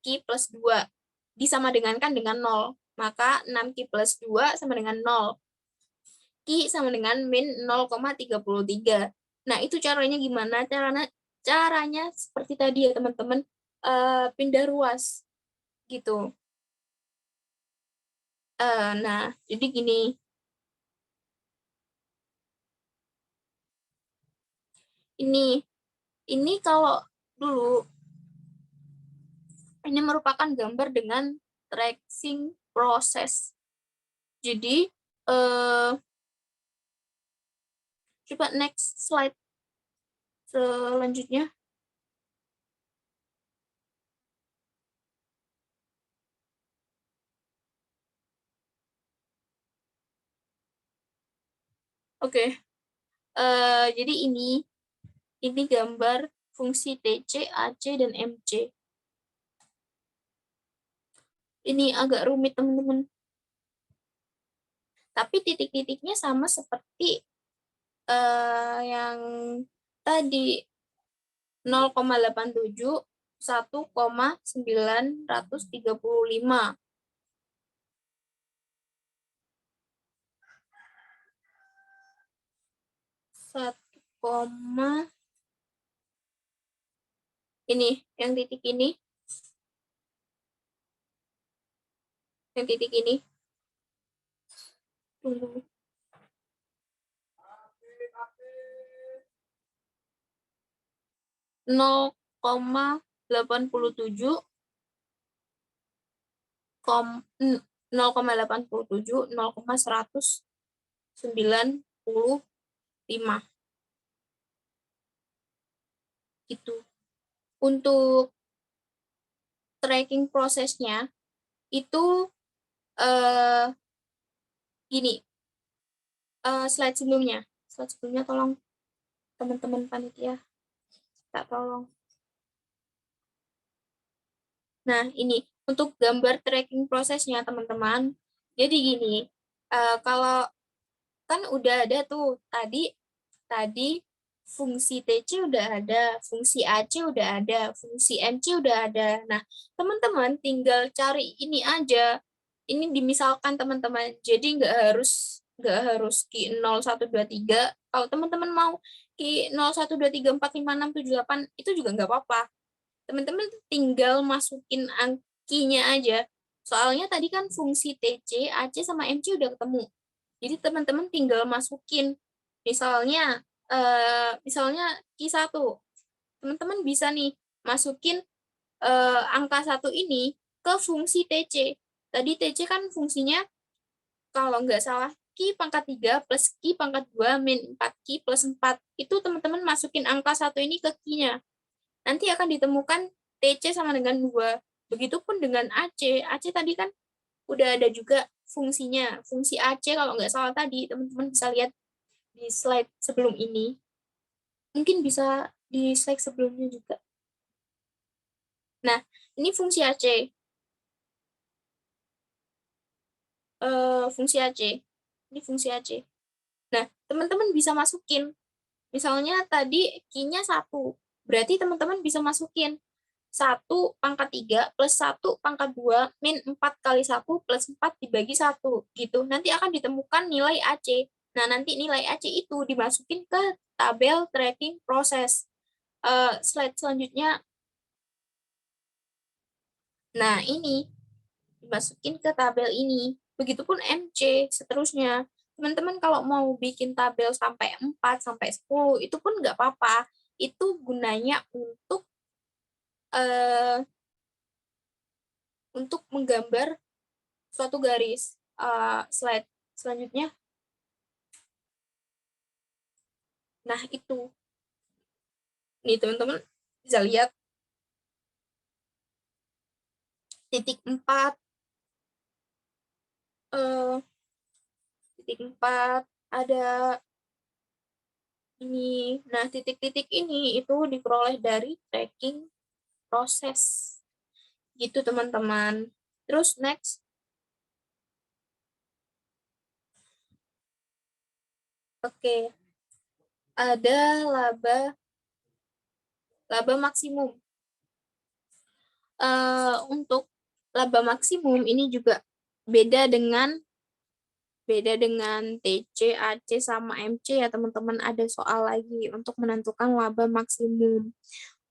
Q plus 2 disama dengankan dengan 0. Maka 6 Q plus 2 sama dengan 0. Q sama dengan min 0,33. Nah, itu caranya gimana? Caranya seperti tadi ya, teman-teman. Pindah ruas gitu. Nah, jadi gini. Ini kalau dulu, ini merupakan gambar dengan tracing proses. Jadi, coba next slide selanjutnya. Oke. Jadi ini gambar fungsi TC, AC, dan MC. Ini agak rumit, teman-teman. Tapi titik-titiknya sama seperti yang tadi, 0,87, 1,935. Ini, yang titik ini. Yang titik ini. Tunggu. 0,87 0,87 0,195 itu. Untuk tracking prosesnya itu gini, slide sebelumnya tolong teman-teman panitia, tak tolong. Nah, ini untuk gambar tracking prosesnya, teman-teman. Jadi gini, kalau kan udah ada tuh tadi fungsi TC udah ada, fungsi AC udah ada, fungsi MC udah ada. Nah, teman-teman tinggal cari ini aja. Ini dimisalkan teman-teman. Jadi nggak harus Q 0, 1, 2, 3. Kalau teman-teman mau Q 0, 1, 2, 3, 4, 5, 6, 7, 8 itu juga nggak apa-apa. Teman-teman tinggal masukin angkinya aja. Soalnya tadi kan fungsi TC, AC, sama MC udah ketemu. Jadi teman-teman tinggal masukin. Misalnya Q1. Teman-teman bisa nih masukin angka 1 ini ke fungsi TC. Tadi TC kan fungsinya kalau nggak salah Q pangkat 3 plus Q pangkat 2 min 4Q plus 4. Itu teman-teman masukin angka 1 ini ke Q-nya. Nanti akan ditemukan TC sama dengan 2. Begitupun dengan AC. AC tadi kan udah ada juga fungsinya. Fungsi AC kalau nggak salah tadi, teman-teman bisa lihat di slide sebelum ini. Mungkin bisa di slide sebelumnya juga. Nah, ini fungsi AC. Fungsi AC. Ini fungsi AC. Nah, teman-teman bisa masukin. Misalnya tadi Q-nya 1. Berarti teman-teman bisa masukin 1 pangkat 3 plus 1 pangkat 2 min 4 kali 1 plus 4 dibagi 1. Gitu. Nanti akan ditemukan nilai AC. Nah, nanti nilai AC itu dimasukin ke tabel tracking proses. Slide selanjutnya. Nah, ini dimasukin ke tabel ini. Begitupun MC, seterusnya. Teman-teman kalau mau bikin tabel sampai 4, sampai 10, itu pun nggak apa-apa. Itu gunanya untuk menggambar suatu garis. Slide selanjutnya. Nah, itu. Nih, teman-teman bisa lihat titik 4. Titik 4 ada ini. Nah, titik-titik ini itu diperoleh dari tracking proses. Gitu, teman-teman. Terus next. Oke. Ada laba maksimum. Untuk laba maksimum ini juga beda dengan TC, AC, sama MC ya teman-teman. Ada soal lagi untuk menentukan laba maksimum.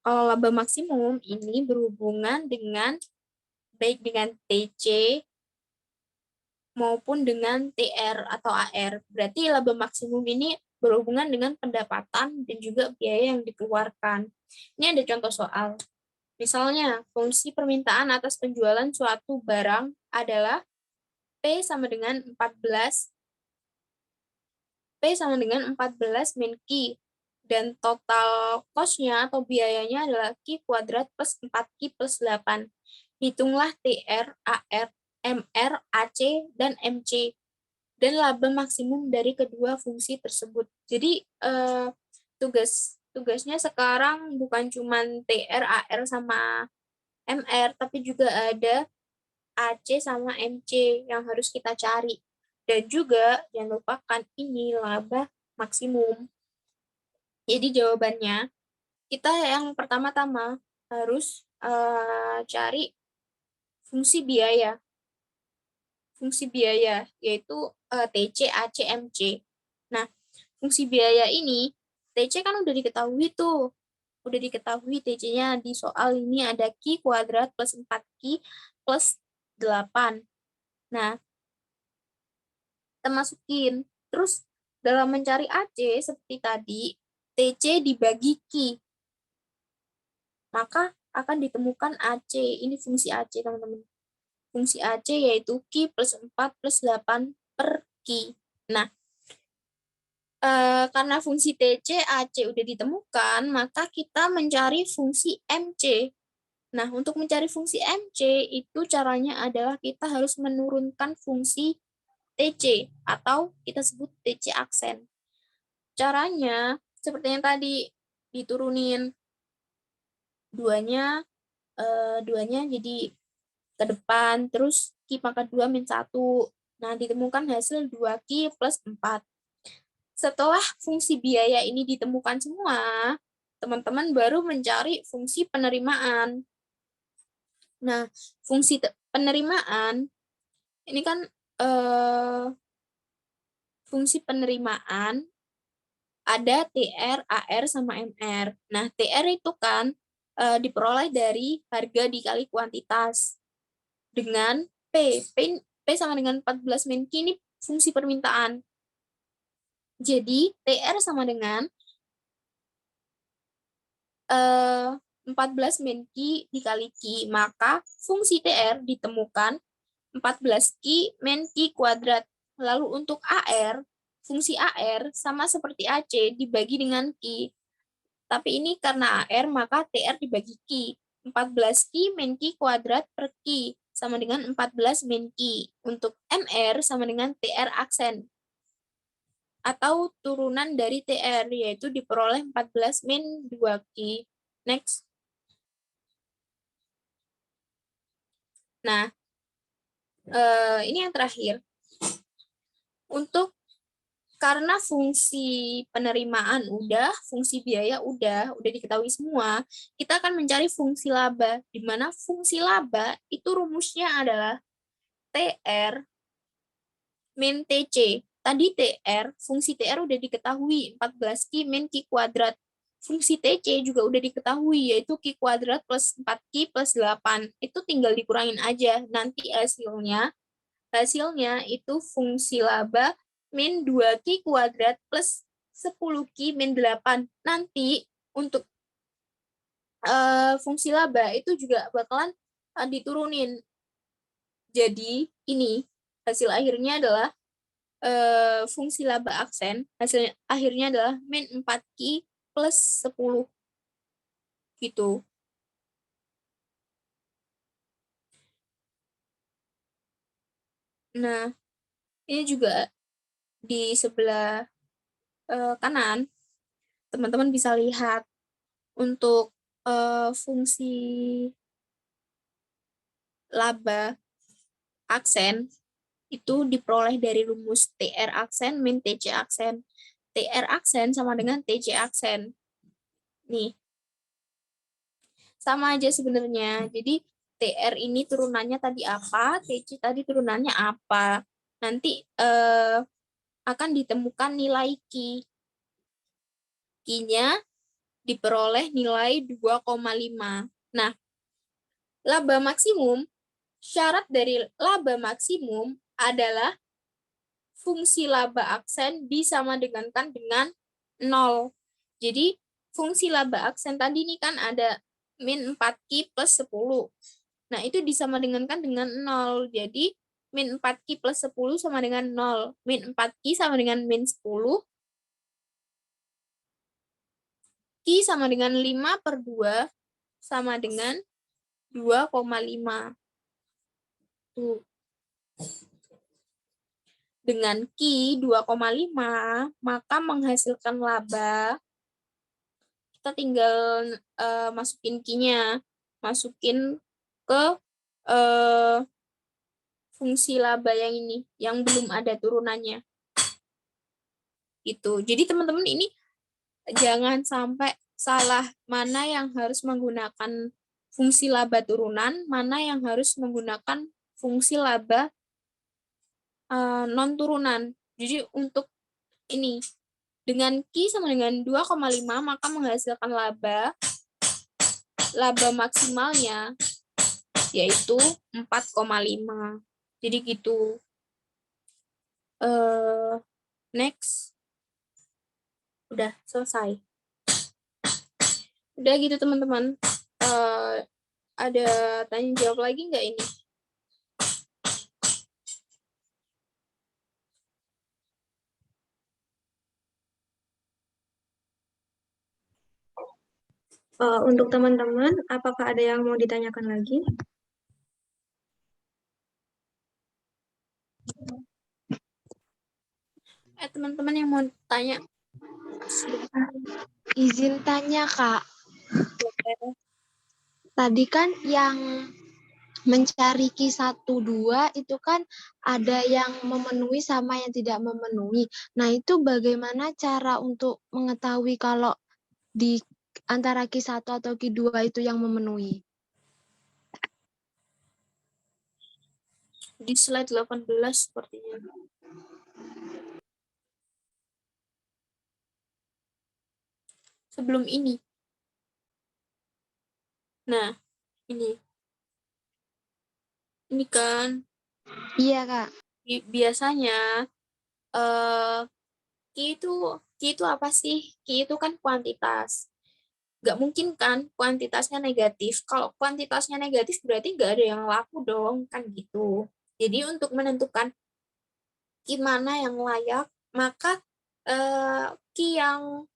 Kalau laba maksimum ini berhubungan dengan baik dengan TC maupun dengan TR atau AR. Berarti laba maksimum ini berhubungan dengan pendapatan dan juga biaya yang dikeluarkan. Ini ada contoh soal. Misalnya, fungsi permintaan atas penjualan suatu barang adalah P sama dengan 14 min Q, dan total cost-nya atau biayanya adalah Q kuadrat plus 4Q plus 8. Hitunglah TR, AR, MR, AC, dan MC, dan laba maksimum dari kedua fungsi tersebut. Jadi, tugasnya sekarang bukan cuma TR, AR, sama MR, tapi juga ada AC sama MC yang harus kita cari. Dan juga jangan lupakan ini laba maksimum. Jadi jawabannya, kita yang pertama-tama harus cari fungsi biaya. Fungsi biaya, yaitu TC, AC, MC. Nah, fungsi biaya ini, TC kan udah diketahui tuh. Udah diketahui TC-nya di soal ini ada Q kuadrat plus 4Q plus 8. Nah, kita masukin. Terus dalam mencari AC seperti tadi, TC dibagi Q, maka akan ditemukan AC. Ini fungsi AC, teman-teman. Fungsi AC yaitu Q plus 4 plus 8 per Q. Nah, karena fungsi TC, AC udah ditemukan, maka kita mencari fungsi MC. Nah, untuk mencari fungsi MC, itu caranya adalah kita harus menurunkan fungsi TC, atau kita sebut TC aksen. Caranya, seperti yang tadi, diturunin duanya jadi ke depan, terus Q pangkat 2 min 1. Nah, ditemukan hasil 2Q plus 4. Setelah fungsi biaya ini ditemukan semua, teman-teman baru mencari fungsi penerimaan. Nah, fungsi penerimaan, ini kan fungsi penerimaan ada TR, AR, sama MR. Nah, TR itu kan diperoleh dari harga dikali kuantitas dengan P. P sama dengan 14 min Q, ini fungsi permintaan. Jadi, TR sama dengan 14 min Q dikali Q, maka fungsi TR ditemukan 14 Q min Q kuadrat. Lalu untuk AR, fungsi AR sama seperti AC dibagi dengan Q. Tapi ini karena AR, maka TR dibagi Q. 14 Q min Q kuadrat per Q sama dengan 14 min Q. Untuk MR sama dengan TR aksen, atau turunan dari TR, yaitu diperoleh 14 min 2Q. Next. Nah, ini yang terakhir. Karena fungsi penerimaan udah, fungsi biaya udah diketahui semua, kita akan mencari fungsi laba, di mana fungsi laba itu rumusnya adalah TR min TC. Tadi TR, fungsi TR udah diketahui, 14Q min Q kuadrat. Fungsi TC juga udah diketahui, yaitu Q kuadrat plus 4Q plus 8. Itu tinggal dikurangin aja. Nanti hasilnya itu fungsi laba min 2Q kuadrat plus 10Q min 8. Nanti untuk fungsi laba itu juga bakalan diturunin. Jadi ini hasil akhirnya adalah fungsi laba aksen, hasil akhirnya adalah min 4Q plus 10. Gitu. Nah, ini juga di sebelah kanan, teman-teman bisa lihat untuk fungsi laba aksen itu diperoleh dari rumus TR aksen min TC aksen. TR aksen sama dengan TC aksen. Nih. Sama aja sebenarnya. Jadi TR ini turunannya tadi apa, TC tadi turunannya apa. Nanti akan ditemukan nilai Q. Q-nya diperoleh nilai 2,5. Nah, laba maksimum, syarat dari laba maksimum adalah fungsi laba aksen disama dengankan dengan 0. Jadi, fungsi laba aksen tadi ini kan ada min 4Q plus 10. Nah, itu disama dengankan dengan 0. Jadi, min 4Q plus 10 sama dengan 0. Min 4Q sama dengan min 10. Q sama dengan 5 per 2 sama dengan 2,5. Tuh. Dengan Q 2,5, maka menghasilkan laba, kita tinggal masukin Q-nya. Masukin ke fungsi laba yang ini, yang belum ada turunannya. Gitu. Jadi teman-teman ini jangan sampai salah mana yang harus menggunakan fungsi laba turunan, mana yang harus menggunakan fungsi laba non turunan. Jadi untuk ini dengan Q sama dengan 2,5 maka menghasilkan laba maksimalnya yaitu 4,5. Jadi gitu. Next. Udah selesai. Udah gitu teman-teman. Ada tanya jawab lagi nggak ini? Untuk teman-teman, apakah ada yang mau ditanyakan lagi? Teman-teman yang mau tanya. Izin tanya, Kak. Tadi kan yang mencari Q1, 2 itu kan ada yang memenuhi sama yang tidak memenuhi. Nah, itu bagaimana cara untuk mengetahui kalau di antara Q1 atau Q2 itu yang memenuhi? Di slide 18 sepertinya. Sebelum ini. Nah, ini. Ini kan. Iya, Kak. Biasanya Q itu apa sih? Q itu kan kuantitas. Nggak mungkin kan kuantitasnya negatif. Kalau kuantitasnya negatif berarti nggak ada yang laku dong, kan gitu. Jadi untuk menentukan gimana yang layak, maka Q yang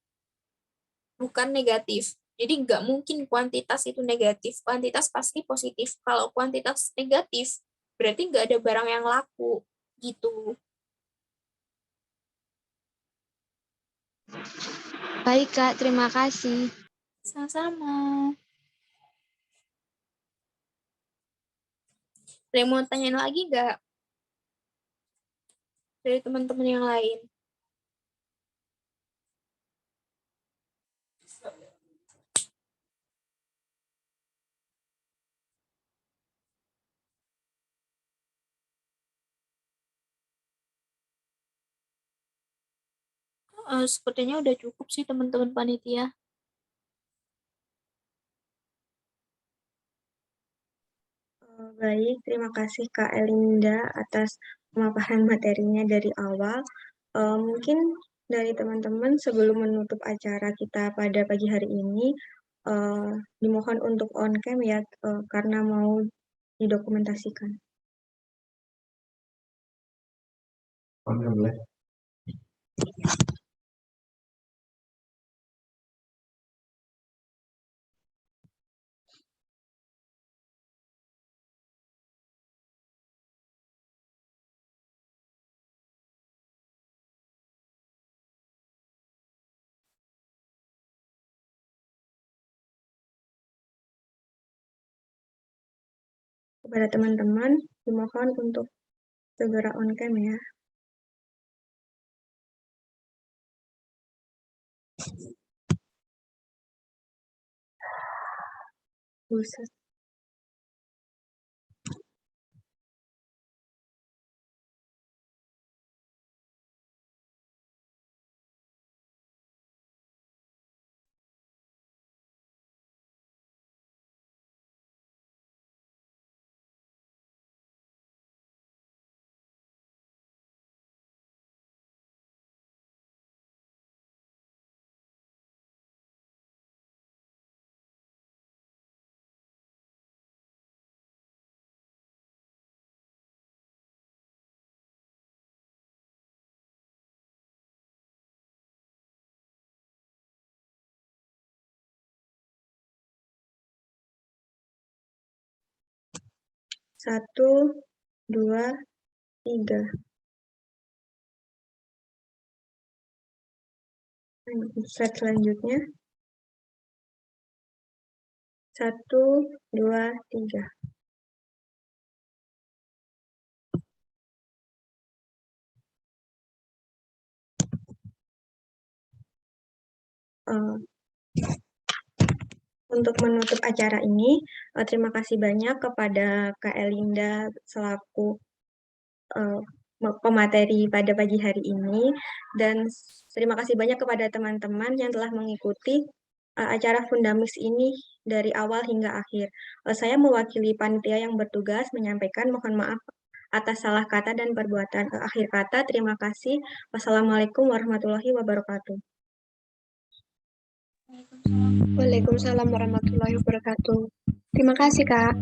bukan negatif. Jadi nggak mungkin kuantitas itu negatif. Kuantitas pasti positif. Kalau kuantitas negatif, berarti nggak ada barang yang laku. Gitu. Baik, Kak. Terima kasih. Sama-sama. Ada yang mau tanyain lagi nggak? Dari teman-teman yang lain. Sepertinya udah cukup sih teman-teman panitia. Baik, terima kasih Kak Elinda atas pemaparan materinya dari awal. Mungkin dari teman-teman sebelum menutup acara kita pada pagi hari ini, dimohon untuk on cam ya, karena mau didokumentasikan. Boleh. Kepada teman-teman, dimohon untuk segera on cam ya. Buset. Satu, dua, tiga. Slide selanjutnya. Satu, dua, tiga. Untuk menutup acara ini, terima kasih banyak kepada Kak Elinda selaku pemateri pada pagi hari ini, dan terima kasih banyak kepada teman-teman yang telah mengikuti acara Fundamix ini dari awal hingga akhir. Saya mewakili panitia yang bertugas menyampaikan mohon maaf atas salah kata dan perbuatan. Akhir kata, terima kasih. Wassalamualaikum warahmatullahi wabarakatuh. Waalaikumsalam. Waalaikumsalam warahmatullahi wabarakatuh. Terima kasih, Kak.